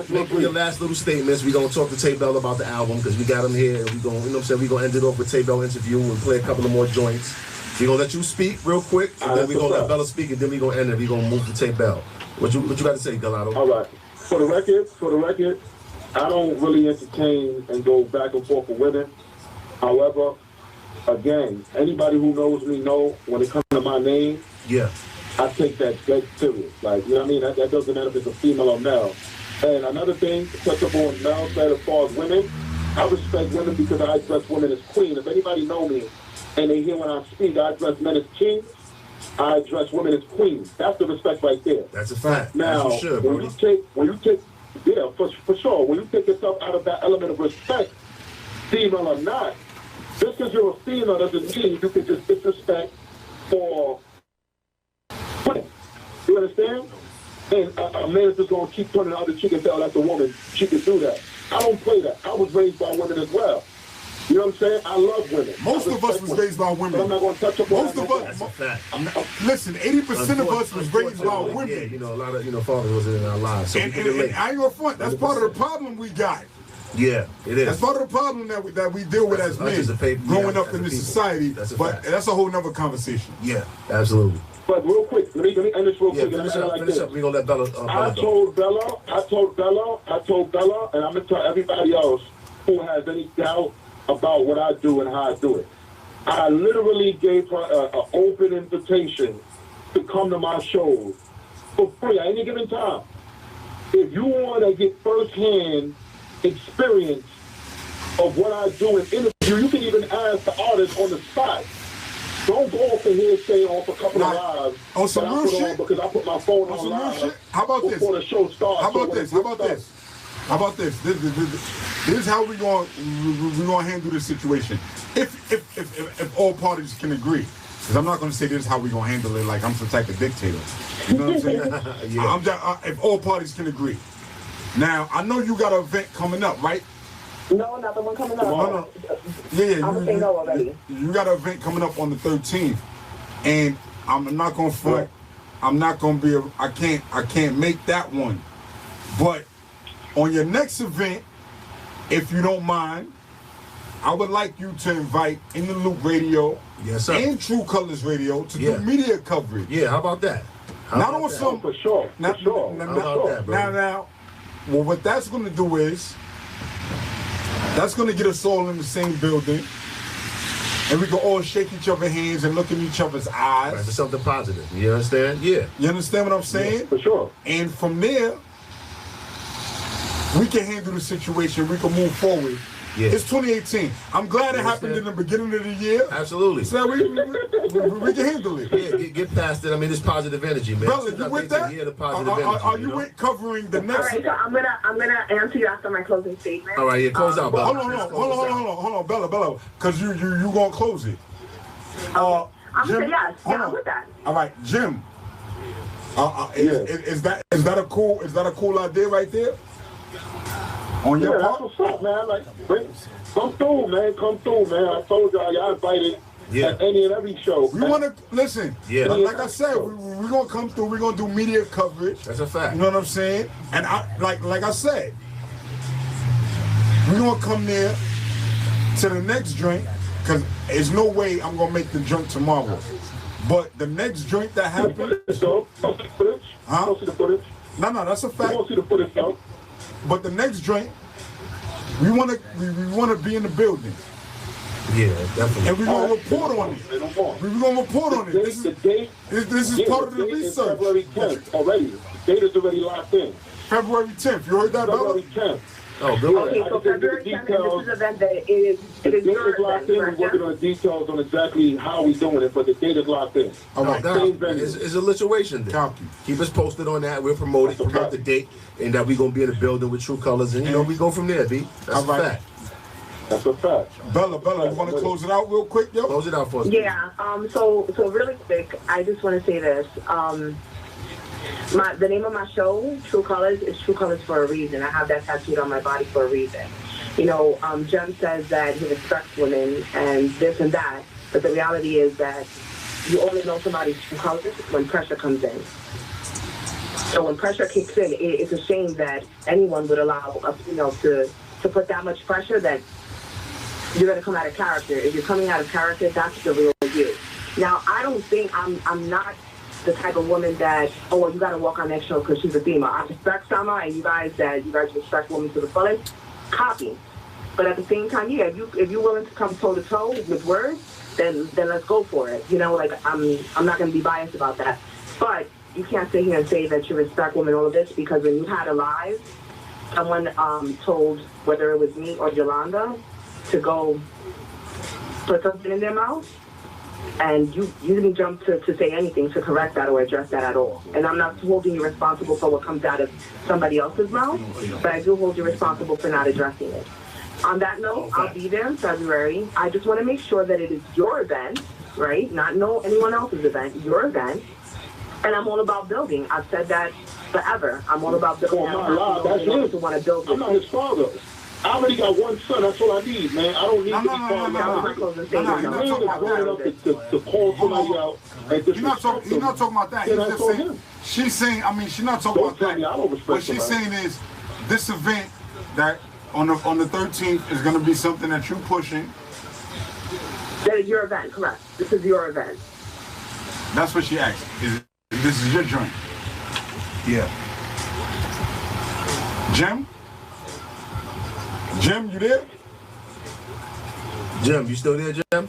make your last little statements. We gonna talk to Tay Bell about the album because we got him here, and we gonna, you know what I'm saying, we gonna end it off with Tay Bell interview and play a couple of more joints. We gonna let you speak real quick, and then we gonna let Bella speak, and then we gonna end it. We gonna move to Tay Bell. What you got to say, Gallardo? All right. For the record, I don't really entertain and go back and forth with women. However, again, anybody who knows me know when it comes to my name, yeah, I take that dead serious. Like, you know what I mean? That doesn't matter if it's a female or male. And another thing, to touch up on Mel said as far as women, I respect women because I address women as queen. If anybody know me and they hear when I speak, I address men as kings. I address women as queens. That's the respect right there. That's a fact. Now, as you should, when you take, yeah, for sure. When you take yourself out of that element of respect, female or not, just because you're a female doesn't mean you can just disrespect for women. You understand? And a man is just going to keep turning the other cheek and say, oh, that's a woman. She can do that. I don't play that. I was raised by women as well. You know what I'm saying? I love women. Most of us was raised by women. But I'm not going to touch up on most of us. Listen, 80% of us was raised by women. Yeah, you know, a lot of fathers wasn't in our lives. So and I ain't gonna front. That's part of the problem we got. Yeah, it is. That's part of the problem that we deal with as men growing up in this society. But that's a whole nother conversation. Yeah, absolutely. But real quick, let me end this real quick. Finish up. We're gonna let Bella. I told Bella, and I'm gonna tell everybody else who has any doubt about what I do and how I do it. I literally gave her an open invitation to come to my shows for free at any given time. If you want to get firsthand experience of what I do in interview, you can even ask the artist on the spot. Don't go off the hearsay off a couple of lives. On some real shit? Because I put my phone on live. How about this? Before the show starts. How about this? This is how we're gonna handle this situation. If all parties can agree. Because I'm not gonna say this is how we're gonna handle it like I'm some type of dictator. You know what I'm saying? Yeah. If all parties can agree. Now, I know you got an event coming up, right? No, not the one coming up. You got an event coming up on the 13th. And I'm not gonna front. I'm not gonna be I can't make that one. But on your next event, if you don't mind, I would like you to invite In the Loop Radio and True Colors Radio to do media coverage. Yeah, how about that? For sure. Now, well, what that's going to do is, that's going to get us all in the same building, and we can all shake each other's hands and look in each other's eyes. Right, for something positive. You understand? Yeah. You understand what I'm saying? Yeah, for sure. And from there, we can handle the situation. We can move forward. Yeah. It's 2018. I'm glad it happened in the beginning of the year. Absolutely. So we can handle it. Yeah, get past it. I mean, it's positive energy, man. Brother, you with that? Yeah, the positive energy. Are you with covering the next? All right, so I'm gonna answer you after my closing statement. All right, yeah, close out, Bella. Hold on, Bella, because you gonna close it. I'm gonna say yes. Yeah, I'm with that. All right, Jim. Is that a cool idea right there? On your part? That's what's up, man. Like, come through, man. I told y'all invited at any and every show. We want to listen. Yeah. Like I said, we're gonna come through. We're gonna do media coverage. That's a fact. You know what I'm saying? And like I said, we're gonna come there to the next drink because there's no way I'm gonna make the drink tomorrow. But the next drink that happens, huh? Don't see the footage. No, that's a fact. Don't see the footage, though. But the next drink, we want to be in the building. Yeah, definitely. And we're going to report on it. We're going to report on it. This is part of the research. February 10th already. The date is already locked in. February 10th. You heard that, February 10th. Oh, good. Okay, so February 10th, this is an event that it is your locked in. We're working on the details on exactly how we're doing it, but the date is locked in. All right, it's a lituation then. Keep us posted on that. We'll promote the date, and that we're going to be in the building with True Colors, and, you know, we go from there, B. That's a fact. That's a fact. Bella, you want to close it out real quick, yo? Close it out for us. Yeah. So really quick, I just want to say this. The name of my show, True Colors, is True Colors for a reason. I have that tattooed on my body for a reason. You know, Jem says that he respects women and this and that, but the reality is that you only know somebody's true colors when pressure comes in. So when pressure kicks in, it's a shame that anyone would allow a female to put that much pressure that you're going to come out of character. If you're coming out of character, that's the real you. Now, I don't think I'm not the type of woman that, oh, well, you got to walk on eggshells because she's a female. I respect Sama and you guys respect women to the fullest. Copy. But at the same time, yeah, if you're willing to come toe-to-toe with words, then let's go for it. You know, like, I'm not going to be biased about that. But you can't sit here and say that you respect women, all of this, because when you had a live, someone told, whether it was me or Yolanda, to go put something in their mouth, and you didn't jump to say anything to correct that or address that at all. And I'm not holding you responsible for what comes out of somebody else's mouth, but I do hold you responsible for not addressing it. On that note, I'll be there in February. I just want to make sure that it is your event, right? Not anyone else's event, your event. And I'm all about building. I've said that forever. I'm all about building. That's him. To want to build. I'm not his father. I already got one son. That's all I need, man. I don't need to be father. You're call somebody out. He's not talking about that. He's just saying, she's saying, I mean, she's not talking about that. What she's saying is, this event that on the 13th is going to be something that you're pushing. That is your event, correct. This is your event. That's what she asked. This is your joint. Yeah. Jim, you there? Jim, you still there, Jim?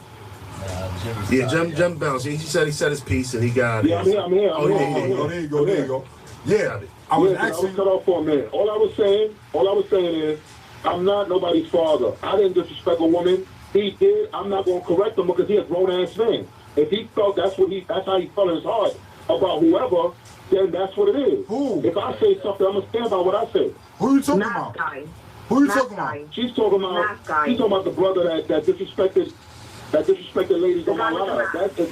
Yeah, Jim bounced. He said his piece and he got it. Yeah, I'm here. Oh, there you go. Yeah, I was cut off for a minute. All I was saying is, I'm not nobody's father. I didn't disrespect a woman. He did. I'm not going to correct him because he's a grown-ass man. If he felt that's how he felt in his heart about whoever, then that's what it is. Who? If I say something, I'm going to stand by what I say. Who are you talking about? Who are you talking about? She's talking about the brother that disrespected ladies on my live. If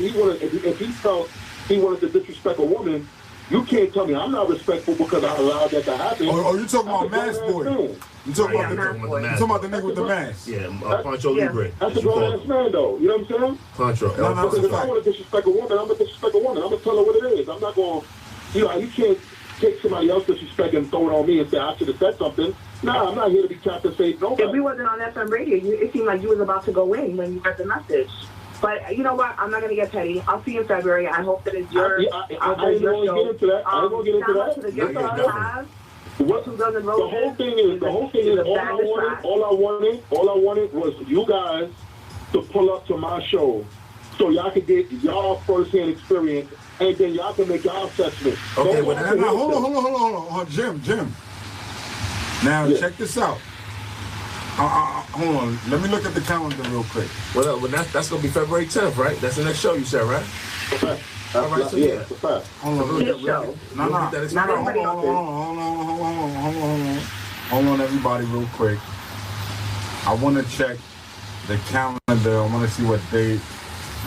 he felt he wanted to disrespect a woman, you can't tell me I'm not respectful because I allowed that to happen. Oh, you talking about Mask Boy? You talking about the nigga with the mask? Yeah, Pancho Libre. That's a grown-ass man, though. You know what I'm saying? Pancho. Because if I want to disrespect a woman, I'm going to disrespect a woman. I'm going to tell her what it is. I'm not going to, you can't take somebody else's disrespect and throw it on me and say I should have said something. Nah, I'm not here to be Captain Safe. Nobody. If we wasn't on FM radio, it seemed like you was about to go in when you heard the message. But you know what? I'm not going to get petty. I'll see you in February. I hope that it's your I ain't going to get into that. I ain't going to get into that. The whole thing is all I wanted was you guys to pull up to my show so y'all could get y'all first-hand experience and then y'all can make y'all assessment. Okay, now hold on, Jim. Now check this out. Hold on. Let me look at the calendar real quick. Well, that's gonna be February 10th, right? That's the next show you said, right? All right, so yeah. Hold on, everybody, real quick. I want to check the calendar. I want to see what day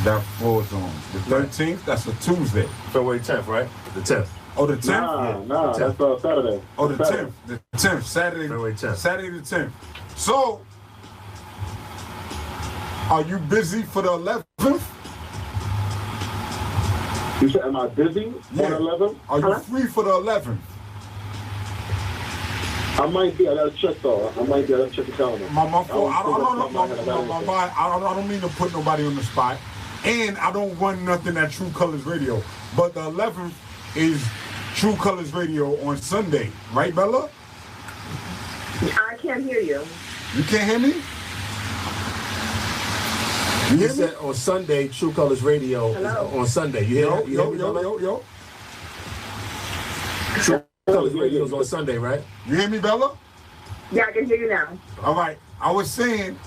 that falls on. The 13th. That's a Tuesday. February 10th, right? The 10th. Oh, the 10th? Nah, that's Saturday. Oh, the 10th. The 10th. Saturday. February 10th. Saturday the 10th. So, are you busy for the 11th? You said, am I busy on the 11th? Are you free for the 11th? I might be. I gotta check though. I might be. I gotta check the calendar. My fault. I don't mean to put nobody on the spot, and I don't run nothing at True Colors Radio. But the 11th is True Colors Radio on Sunday, right, Bella? I can't hear you. You can't hear me? You said on Sunday, True Colors Radio. Hello? On Sunday. You hear me? Yo. True Colors Radio is on Sunday, right? You hear me, Bella? Yeah, I can hear you now. All right. I was saying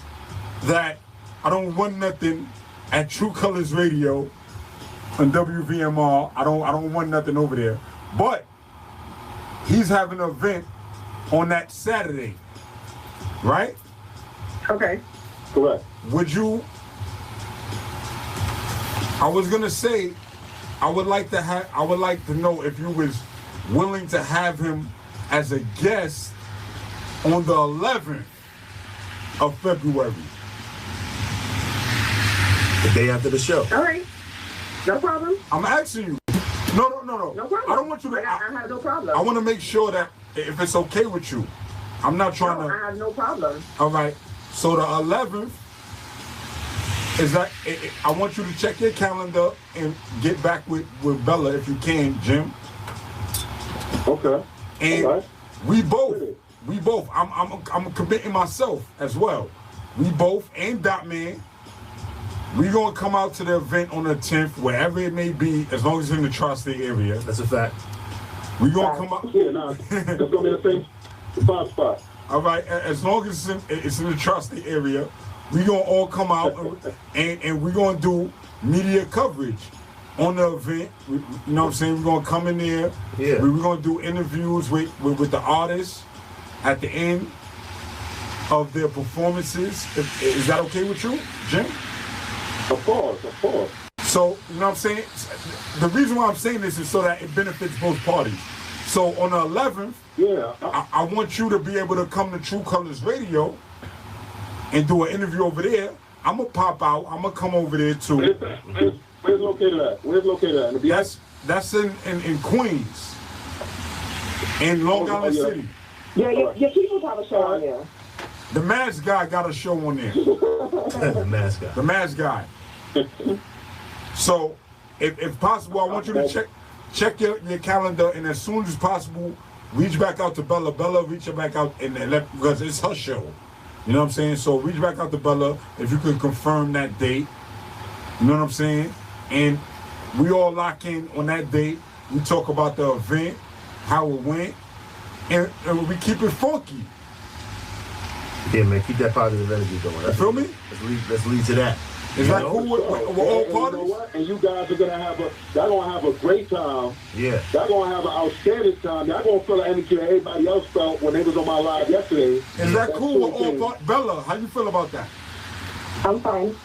that I don't run nothing at True Colors Radio on WVMR. I don't run nothing over there. But he's having an event on that Saturday, right? Okay. Correct. Would you? I was gonna say, I would like to know if you was willing to have him as a guest on the 11th of February. The day after the show. All right. No problem. I'm asking you. No. No problem. I don't want you to. I have no problem. I want to make sure that if it's okay with you, I'm not trying to. I have no problem. All right. So the 11th is that. I want you to check your calendar and get back with Bella if you can, Jim. Okay. And all right. we both. I'm committing myself as well. We both and Dot Man. We gonna come out to the event on the 10th, wherever it may be, as long as it's in the tri-state area. That's a fact. We gonna come out. Yeah, nah, it's gonna be the same spot. All right, as long as it's in the tri-state area, we gonna all come out and we gonna do media coverage on the event. You know what I'm saying? We're gonna come in there. Yeah. We're gonna do interviews with the artists at the end of their performances. Is that okay with you, Jim? Of course. So, you know what I'm saying? The reason why I'm saying this is so that it benefits both parties. So on the 11th, yeah, I want you to be able to come to True Colors Radio and do an interview over there. I'm going to pop out. I'm going to come over there too. Where's located at? Where's located at? That's in Queens, in Long Island City. Yeah, your people have a show on there. The Mask Guy got a show on there. The Mask Guy. So, if possible, I want you to check your calendar, and as soon as possible, reach back out to Bella. Bella, reach her back out, because it's her show. You know what I'm saying? So reach back out to Bella if you could confirm that date. You know what I'm saying? And we all lock in on that date. We talk about the event, how it went, and we keep it funky. Yeah, man, keep that positive energy going. You feel me? Let's lead to that. Is that cool with all parties? You know what? And you guys are gonna have a great time. Yeah. Y'all gonna have an outstanding time. Y'all gonna feel the energy that everybody else felt when they was on my live yesterday. Is that cool with all parties? Bella, how you feel about that? I'm fine.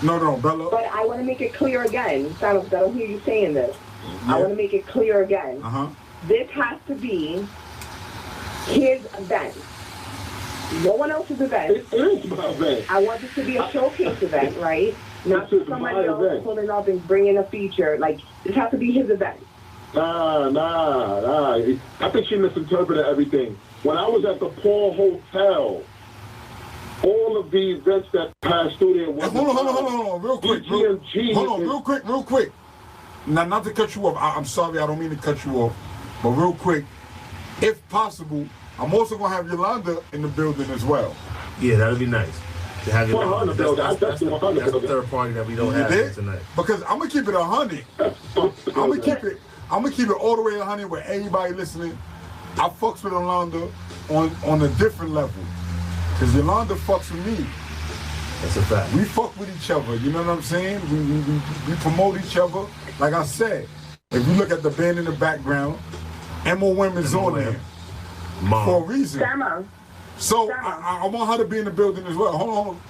No, Bella. But I want to make it clear again. I don't hear you saying this. Yeah. I want to make it clear again. This has to be his event. No one else's event. It is my event. I want this to be a showcase event, right? Not somebody else pulling up and bringing a feature. Like, this has to be his event. Nah. I think she misinterpreted everything. When I was at the Paul Hotel, all of the events that passed through there was... Hold on, real quick. Now, not to cut you off. I'm sorry, I don't mean to cut you off. But real quick, if possible, I'm also going to have Yolanda in the building as well. Yeah, that'd be nice. To have Yolanda. That's the third party that we don't have tonight. Because I'm going to keep it 100. I'm going to keep it all the way 100 with everybody listening. I fucks with Yolanda on a different level. Because Yolanda fucks with me. That's a fact. We fuck with each other, you know what I'm saying? We promote each other. Like I said, if you look at the band in the background, MOM is on there. For a reason. So I want her to be in the building as well. Hold on.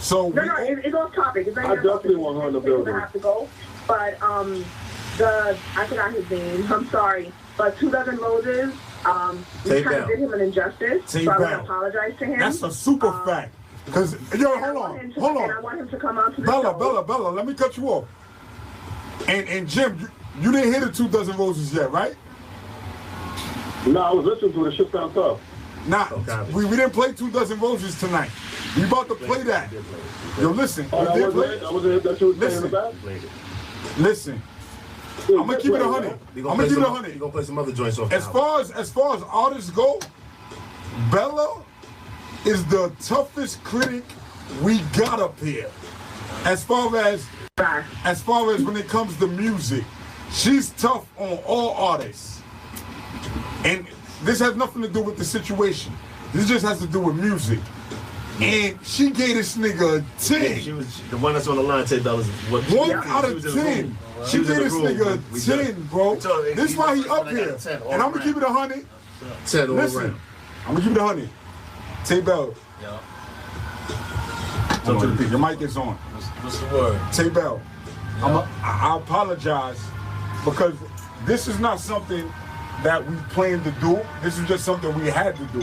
So it's off topic. I definitely want her in the building. I have to go. But I forgot his name. I'm sorry. But 2 Dozen Roses, we kind of did him an injustice. So I want to apologize to him. That's a super fact. Because, hold on. And I want him to come out to the show. Bella, let me cut you off. And Jim, you didn't hear the 2 Dozen Roses yet, right? No, I was listening to it. The shit sound tough. Nah, we didn't play 2 Dozen Roses tonight. We about to play that. Yo, listen. Listen. I'm gonna keep it 100. You're gonna play some other joints off. As far as artists go, Bella is the toughest critic we got up here. As far as when it comes to music, she's tough on all artists. And this has nothing to do with the situation. This just has to do with music. And she gave this nigga a 10. Yeah, she was the one that's on the line, $10. 1 out of 10. She gave this nigga a 10, bro. This is why he up here. And I'm gonna keep it 100. 10 all Listen, around. I'm gonna keep it 100. Tay Bell. Talk to the people. Your mic is on. What's the word? Tay Bell, I apologize because this is not something that we planned to do. This is just something we had to do.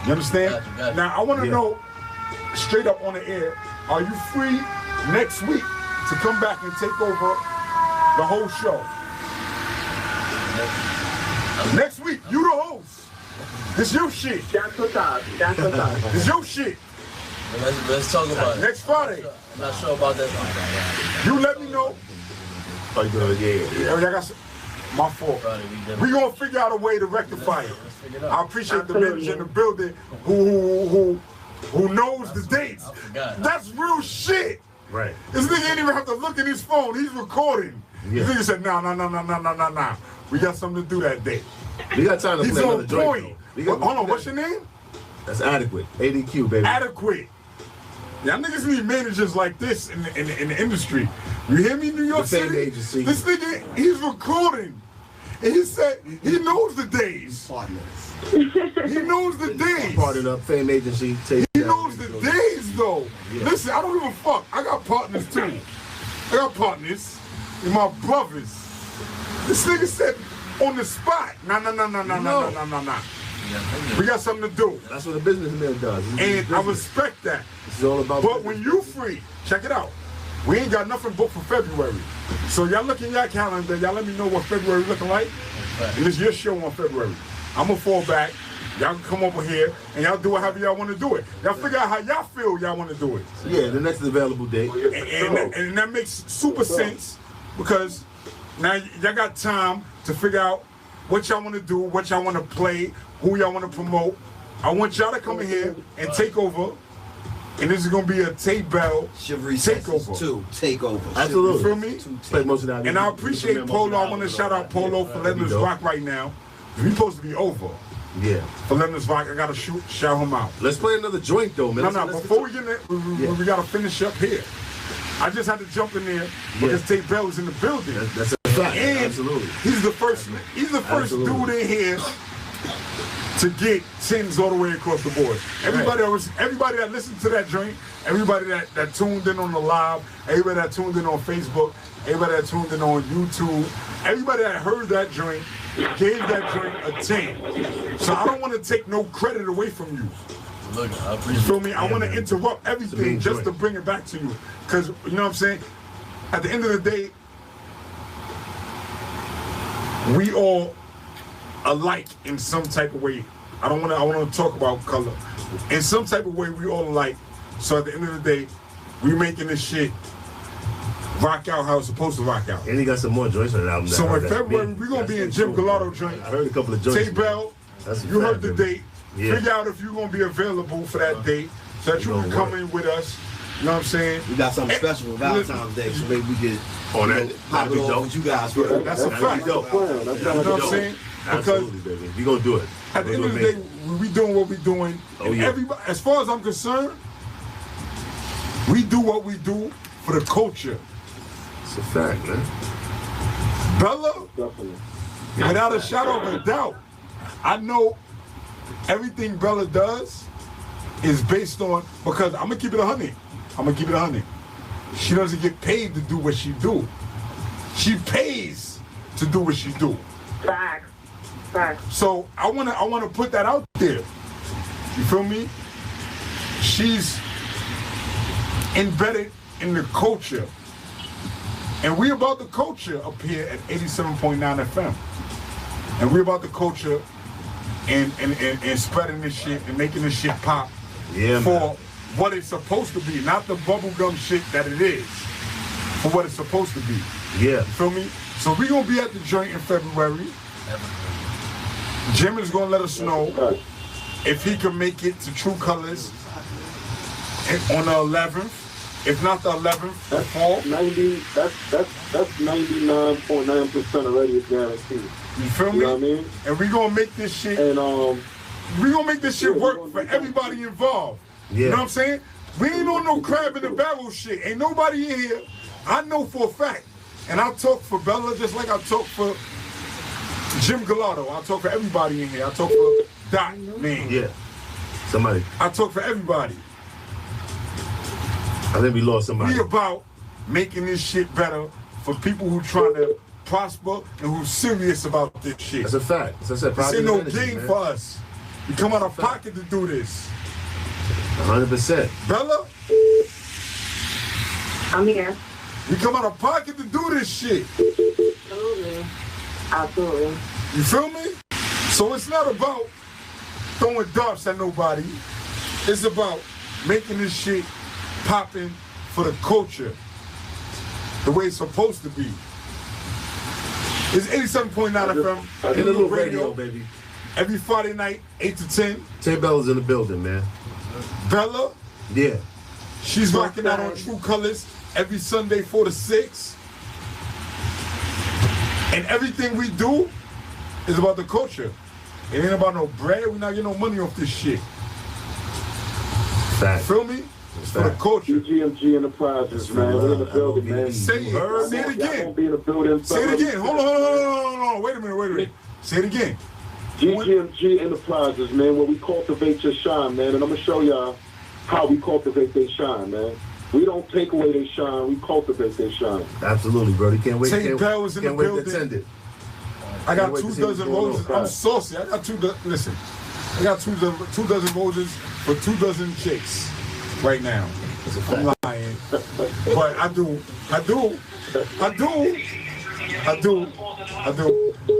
You understand? Gotcha. Now, I want to know, straight up on the air, are you free next week to come back and take over the whole show? Next week, you the host. This your shit. That's what's up. That's what's up. This your shit. Let's talk about it. Next Friday. I'm not sure about that. You let me know. Oh, you doing? Yeah. I got my fault. We gonna figure out a way to rectify it. I appreciate the members in the building who knows the dates. That's real shit. Right. This nigga ain't even have to look at his phone. He's recording. Yeah. This nigga said, nah. We got something to do that day. We got time to He's play on another joint. point. Hold on, what's your name? That's Adequate. ADQ, baby. Adequate. Y'all niggas need managers like this in the industry. You hear me, New York The fame City? agency. This nigga, he's recording. And he said he knows the days. He knows the days. Partnered up, fame agency. He knows the days though. Yeah. Listen, I don't give a fuck. I got partners too. I got partners. And my brothers. This nigga said on the spot. Nah. We got something to do. That's what a businessman does. And I respect that. This is all about But when you free, check it out. We ain't got nothing booked for February. So y'all look in your calendar, y'all let me know what February looking like. And it's your show on February. I'm gonna fall back. Y'all can come over here and y'all do it however y'all want to do it. Y'all figure out how y'all feel y'all want to do it. Yeah, the next available date. And that makes super sense because now y'all got time to figure out what y'all want to do, what y'all want to play, who y'all want to promote. I want y'all to come in here and take over. And this is gonna be a Tay Bell takeover. Takeover. Absolutely. You feel me? Play most of that. And I appreciate Polo. I want to shout out Polo for letting us rock right now. We supposed to be over. Yeah. For letting us rock, I gotta shout him out. Let's play another joint though, man. No. Before we get in there, we gotta finish up here. I just had to jump in there because Tay Bell is in the building. That's a fact. And Absolutely. He's the first dude in here to get 10s all the way across the board. Everybody that listened to that joint, everybody that tuned in on the live, everybody that tuned in on Facebook, everybody that tuned in on YouTube, everybody that heard that joint gave that joint a 10. So I don't want to take no credit away from you. Look, I appreciate You feel me? I want to interrupt everything just to bring it back to you. Because, you know what I'm saying? At the end of the day, we all alike in some type of way. I want to talk about color. In some type of way, we all alike. So at the end of the day, we making this shit rock out how it's supposed to rock out. And he got some more joints on the album. So in February, we're going to be in Jim Gallardo joint. I heard a couple of joints. Tay Bell, you heard the date. Yeah. Figure out if you're going to be available for that date so that you can come in with us. You know what I'm saying? We got something special for Valentine's Day, so maybe we can pop it off with you guys. That's a fact. You know what I'm saying? Absolutely, baby. You gonna do it. At the end of the day, we doing what we doing. Everybody, as far as I'm concerned, we do what we do for the culture. It's a fact, man. Bella, without a shadow of a doubt, I know everything Bella does is based on, because I'm gonna keep it 100. She doesn't get paid to do what she do. She pays to do what she do. Facts. So I wanna put that out there. You feel me? She's embedded in the culture. And we about the culture up here at 87.9 FM. And we about the culture and spreading this shit and making this shit pop for what it's supposed to be, not the bubblegum shit that it is, for what it's supposed to be. Yeah. You feel me? So we gonna be at the joint in February. Jim is gonna let us know if he can make it to True Colors on the 11th. If not the 11th, that's 99.9% already guaranteed. You feel me? You know what I mean? And we gonna make this shit. And we gonna make this shit work for everybody involved. Yeah. You know what I'm saying? We ain't on no crab in the barrel shit. Ain't nobody in here. I know for a fact. And I talk for Bella just like I talk for Jim Gallardo. I talk for everybody in here. I talk for Doc, man. Yeah. Somebody. I talk for everybody. I think we lost somebody. We about making this shit better for people who trying to prosper and who's serious about this shit. That's a fact. That's a This ain't no game for us. We come out of pocket to do this. 100%. Bella? I'm here. We come out of pocket to do this shit. Absolutely. Absolutely. You feel me? So it's not about throwing darts at nobody. It's about making this shit popping for the culture. The way it's supposed to be. It's 87.9 FM. In the little radio, baby. Every Friday night, 8 to 10. Tay Bella's in the building, man. Bella? Yeah. She's rocking out on True Colors every Sunday 4 to 6. And everything we do is about the culture. It ain't about no bread. We're not getting no money off this shit. Fact. Feel me? It's for the culture. GMG Enterprises, man. We're in the building, man. Say it. Say it again. Be in the building. Say it again. Hold on. Wait a minute. Say it again. GMG Enterprises, man, where we cultivate your shine, man. And I'm going to show y'all how we cultivate their shine, man. We don't take away their shine. We cultivate their shine. Absolutely, bro. You can't wait. Tay Bell was in the building. To attend it. I got 2 dozen roses. I'm saucy. I got 2 dozen. Listen. I got 2 dozen roses for 2 dozen chicks right now. I'm lying. But I do. I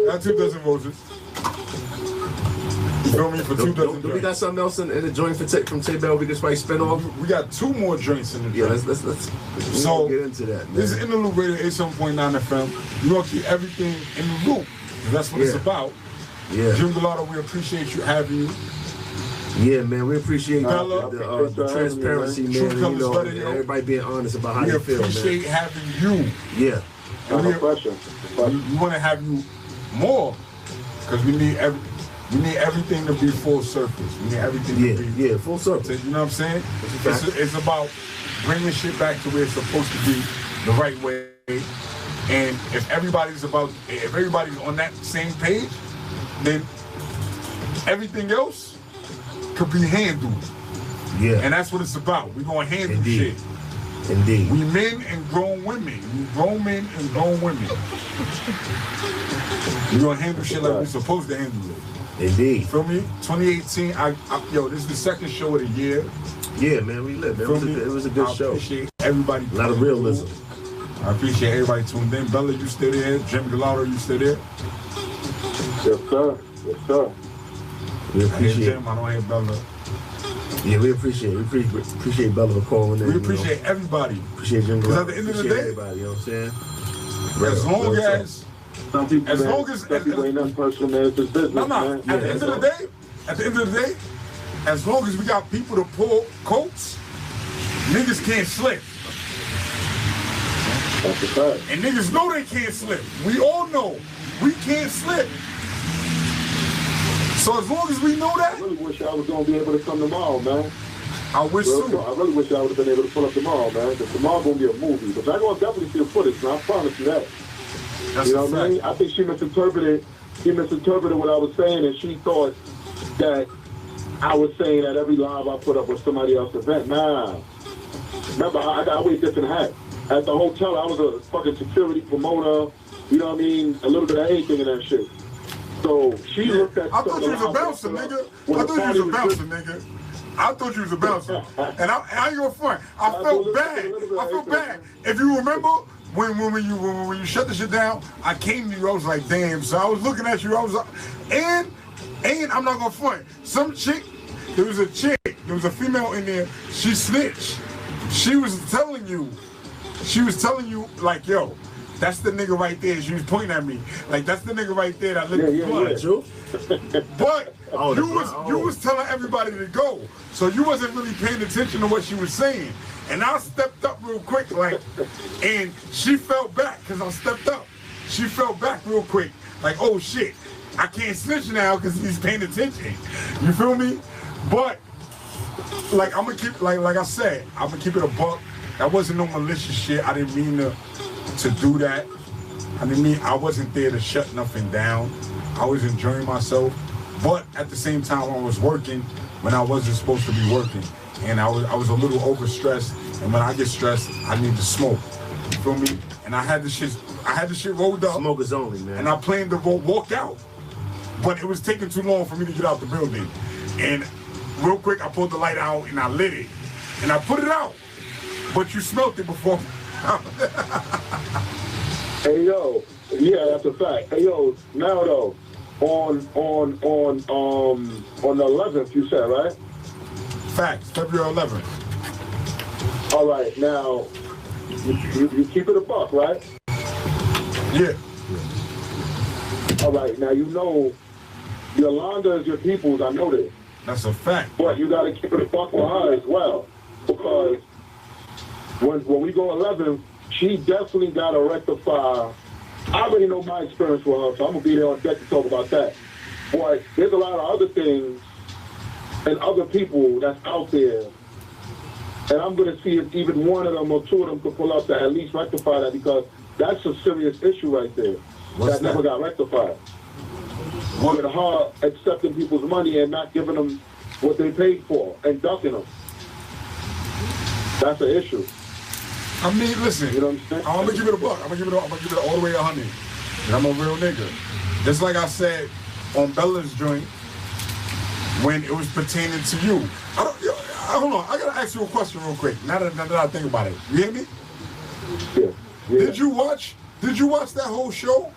got 2 dozen roses. You feel me? For 2 dozen. Do we got something else in the joint from Tay Bell we can probably spin off? We got 2 more joints in the joint. Yeah, let's so get into that, man. This is Interlude Radio 87.9 FM. You gonna keep everything in the loop. That's what it's about. Yeah. Jim Gallardo, we appreciate you having you. Yeah, man, we appreciate Bella, the transparency, man. True Colors You know, better, everybody being honest about how they feel, man. We appreciate having you. Yeah. We want to have you more because we need everything to be full surface. We need everything to be full surface. You know what I'm saying? It's about bringing shit back to where it's supposed to be the right way. And if everybody's on that same page, then everything else could be handled. Yeah. And that's what it's about. We're gonna handle shit. Indeed. We men and grown women. We grown men and grown women. We're gonna handle shit like we're supposed to handle it. Indeed. Feel me? 2018, this is the second show of the year. Yeah, man, we lit, man. It was a good show. I appreciate everybody. A lot of realism. I appreciate everybody tuned in. Bella, you still there? Jim Gallardo, you still there? Yes, sir. Yes, sir. We appreciate Jim, I don't hear Bella. Yeah, we appreciate Bella for calling in. We appreciate everybody. Appreciate Jim Because Gallardo. at the end of the day, everybody, you know what I'm saying? As long as some people ain't nothing personal, man. It's just business, man. At the end of the day, as long as we got people to pull coats, niggas can't slip. That's a fact. And niggas know they can't slip. We all know we can't slip. So as long as we know that, I really wish I was gonna be able to come tomorrow, man. I wish too. I really wish I would have been able to pull up tomorrow, man. Because tomorrow's gonna be a movie. But I'm gonna definitely see the footage, man. I promise you that. That's you know what I mean? I think she misinterpreted what I was saying, and she thought that I was saying that every live I put up was somebody else's event. Nah. Remember, I wear different hats. At the hotel, I was a fucking security promoter, you know what I mean? A little bit of anything in that shit. So she looked at I thought you was a bouncer, nigga. I thought you was a bouncer, nigga. I thought you was a bouncer. And I ain't gonna front. I felt bad. If you remember, when you shut the shit down, I came to you, I was like, damn. So I was looking at you, I was like, and I'm not gonna front. Some chick, there was a female in there, she snitched. She was telling you, like, yo, that's the nigga right there. She was pointing at me. Like, that's the nigga right there that licked the blood. But you was telling everybody to go. So you wasn't really paying attention to what she was saying. And I stepped up real quick, like, and she felt back because I stepped up. She felt back real quick, like, oh shit, I can't snitch now because he's paying attention. You feel me? But like I'm gonna keep like I said, I'm gonna keep it a buck. That wasn't no malicious shit. I didn't mean to do that. I wasn't there to shut nothing down. I was enjoying myself. But at the same time I was working when I wasn't supposed to be working. And I was a little overstressed And when I get stressed, I need to smoke. You feel me? And I had the shit rolled up. Smokers only, man. And I planned to walk out. But it was taking too long for me to get out the building. And real quick, I pulled the light out and I lit it. And I put it out. But you smelled it before. Hey, yo. Yeah, that's a fact. Hey, yo, now though, on the 11th, you said, right? Facts, February 11th. All right, now, you keep it a buck, right? Yeah. All right, now you know Yolanda is your people's, I know this. That's a fact. But you got to keep it a buck with her as well. Because when we go 11, she definitely got to rectify. I already know my experience with her, so I'm going to be there on deck to talk about that. But there's a lot of other things and other people that's out there. And I'm going to see if even one of them or two of them could pull up to at least rectify that, because that's a serious issue right there. That never got rectified. With her accepting people's money and not giving them what they paid for and ducking them. That's an issue. I mean, listen, you know what I'm saying? I'm gonna give it a buck. I'm gonna give it all the way 100. And I'm a real nigga. Just like I said on Bella's joint, when it was pertaining to you. Hold on, I gotta ask you a question real quick. Now that I think about it, you hear me? Yeah. Did you watch that whole show?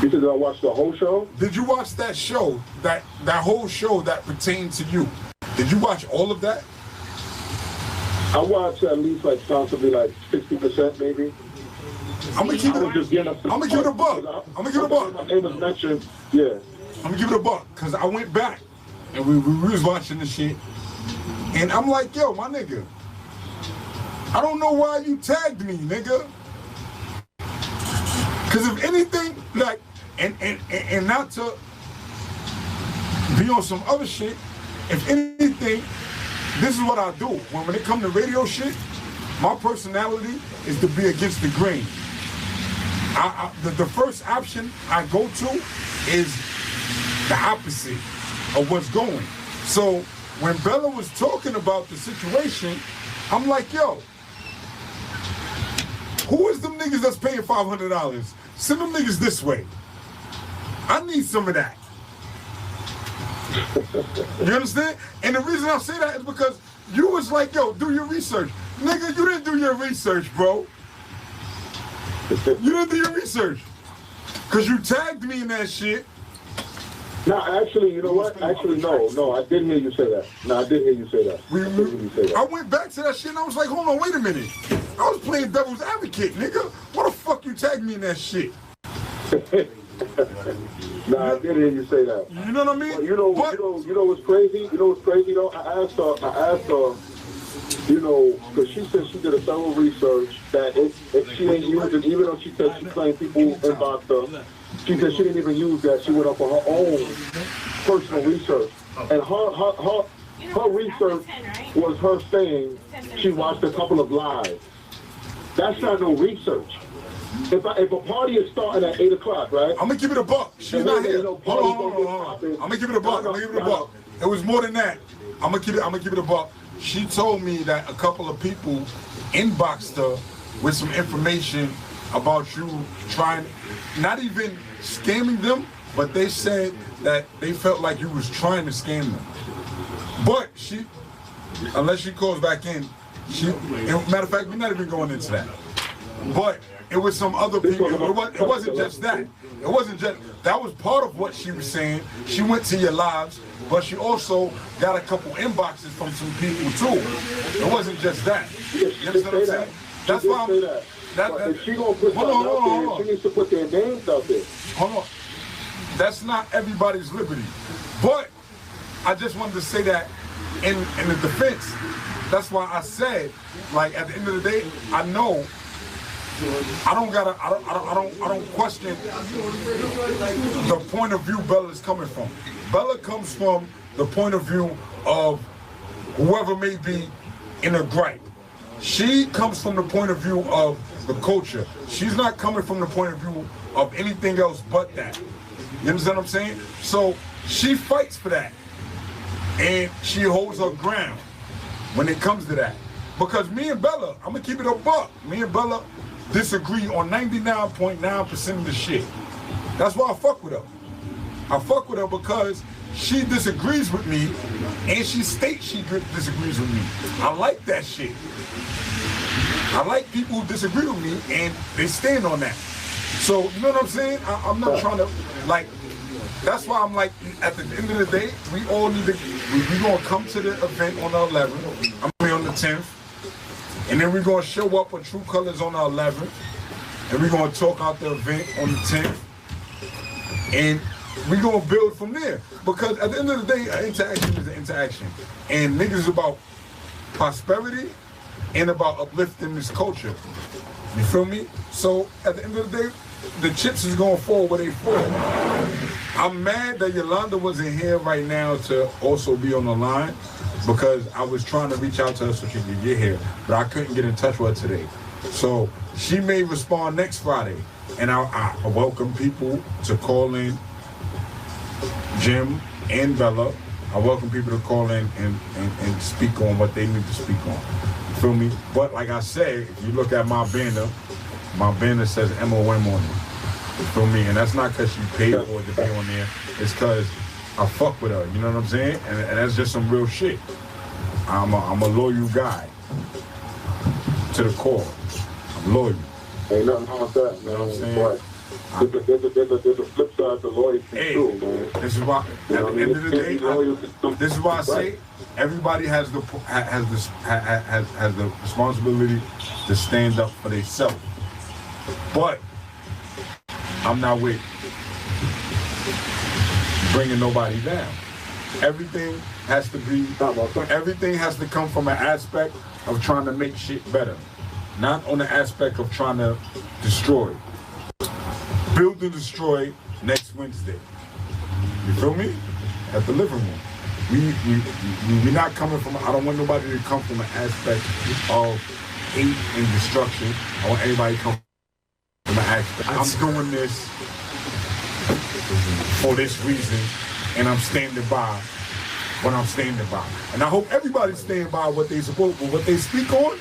You said I watched the whole show? Did you watch that show, that whole show that pertained to you? Did you watch all of that? I watched at least possibly 60% maybe. I'm gonna give it a buck. My name was mentioned. Yeah. I'm gonna give it a buck because I went back and we was watching the shit, and I'm like, yo, my nigga, I don't know why you tagged me, nigga. Because if anything, and not to be on some other shit, if anything, this is what I do. When it comes to radio shit, my personality is to be against the grain. The first option I go to is the opposite of what's going. So when Bella was talking about the situation, I'm like, yo, who is them niggas that's paying $500? Send them niggas this way. I need some of that. You understand? And the reason I say that is because you was like, yo, do your research. Nigga, you didn't do your research, bro. You didn't do your research. Because you tagged me in that shit. No, actually, you know what? Actually, no, I didn't hear you say that. No, I didn't hear you say that. I went back to that shit and I was like, hold on, wait a minute. I was playing devil's advocate, nigga. What the fuck you tagged me in that shit? Nah, I didn't hear you say that. You know what I mean? Well, you know what's crazy? You know what's crazy though? I asked her, because she said she did a thorough research that if she ain't using, even though she said she claimed people inboxed her, she said she didn't even use that. She went up on her own personal research. And her research was her saying she watched a couple of lives. That's not no research. If a party is starting at 8 o'clock, right? I'm gonna give it a buck. She's not here. Hold on. I'm gonna give it a buck. It was more than that. I'm gonna give it a buck. She told me that a couple of people inboxed her with some information about you trying, not even scamming them, but they said that they felt like you was trying to scam them. But she, unless she calls back in, matter of fact, we're not even going into that. But it was some other people. It wasn't just that. It wasn't just, that was part of what she was saying. She went to your lives, but she also got a couple inboxes from some people too. It wasn't just that. You understand what I'm saying? That's why I'm... If she gonna put something out there, she needs to put their names out there. Hold on. That's not everybody's liberty. But I just wanted to say that in the defense. That's why I said, like, at the end of the day, I know I don't question the point of view Bella is coming from. Bella comes from the point of view of whoever may be in a gripe. She comes from the point of view of the culture. She's not coming from the point of view of anything else but that. You understand what I'm saying? So she fights for that. And she holds her ground. when it comes to that. Because me and Bella, I'm gonna keep it a buck. Me and Bella disagree on 99.9% of the shit. That's why I fuck with her. I fuck with her because she disagrees with me and she states she disagrees with me. I like that shit. I like people who disagree with me and they stand on that. So, you know what I'm saying? I'm not trying to, like, that's why I'm like, at the end of the day, we all need to, we're going to come to the event on the 11th. I'm going on the 10th. And then we're going to show up with True Colors on the 11th. And we're going to talk out the event on the 10th. And we're going to build from there. Because at the end of the day, an interaction is an interaction. And niggas is about prosperity and about uplifting this culture. You feel me? So at the end of the day, the chips is going to fall where they fall. I'm mad that Yolanda wasn't here right now to also be on the line because I was trying to reach out to her so she could get here, but I couldn't get in touch with her today. So she may respond next Friday, and I welcome people to call in, Jim and Bella. I welcome people to call in and speak on what they need to speak on. You feel me? But like I said, if you look at my banner says MOM on it. You feel me? And that's not because she paid for it to be on there. It's because I fuck with her. You know what I'm saying? And that's just some real shit. I'm a loyal guy to the core. I'm loyal. Ain't nothing wrong with that, man. You know what I'm saying? There's a flip side to loyalty too, man. This is why, at the end of the day, this is why I say everybody has the responsibility to stand up for themselves. But I'm not with bringing nobody down. Everything has to come from an aspect of trying to make shit better, not on the aspect of trying to destroy. Build and destroy next Wednesday. You feel me? At the living room. We're not coming from, I don't want nobody to come from an aspect of hate and destruction. I want everybody to come from an aspect. I'm doing this for this reason, and I'm standing by what I'm standing by. And I hope everybody's standing by what they support, what they speak on.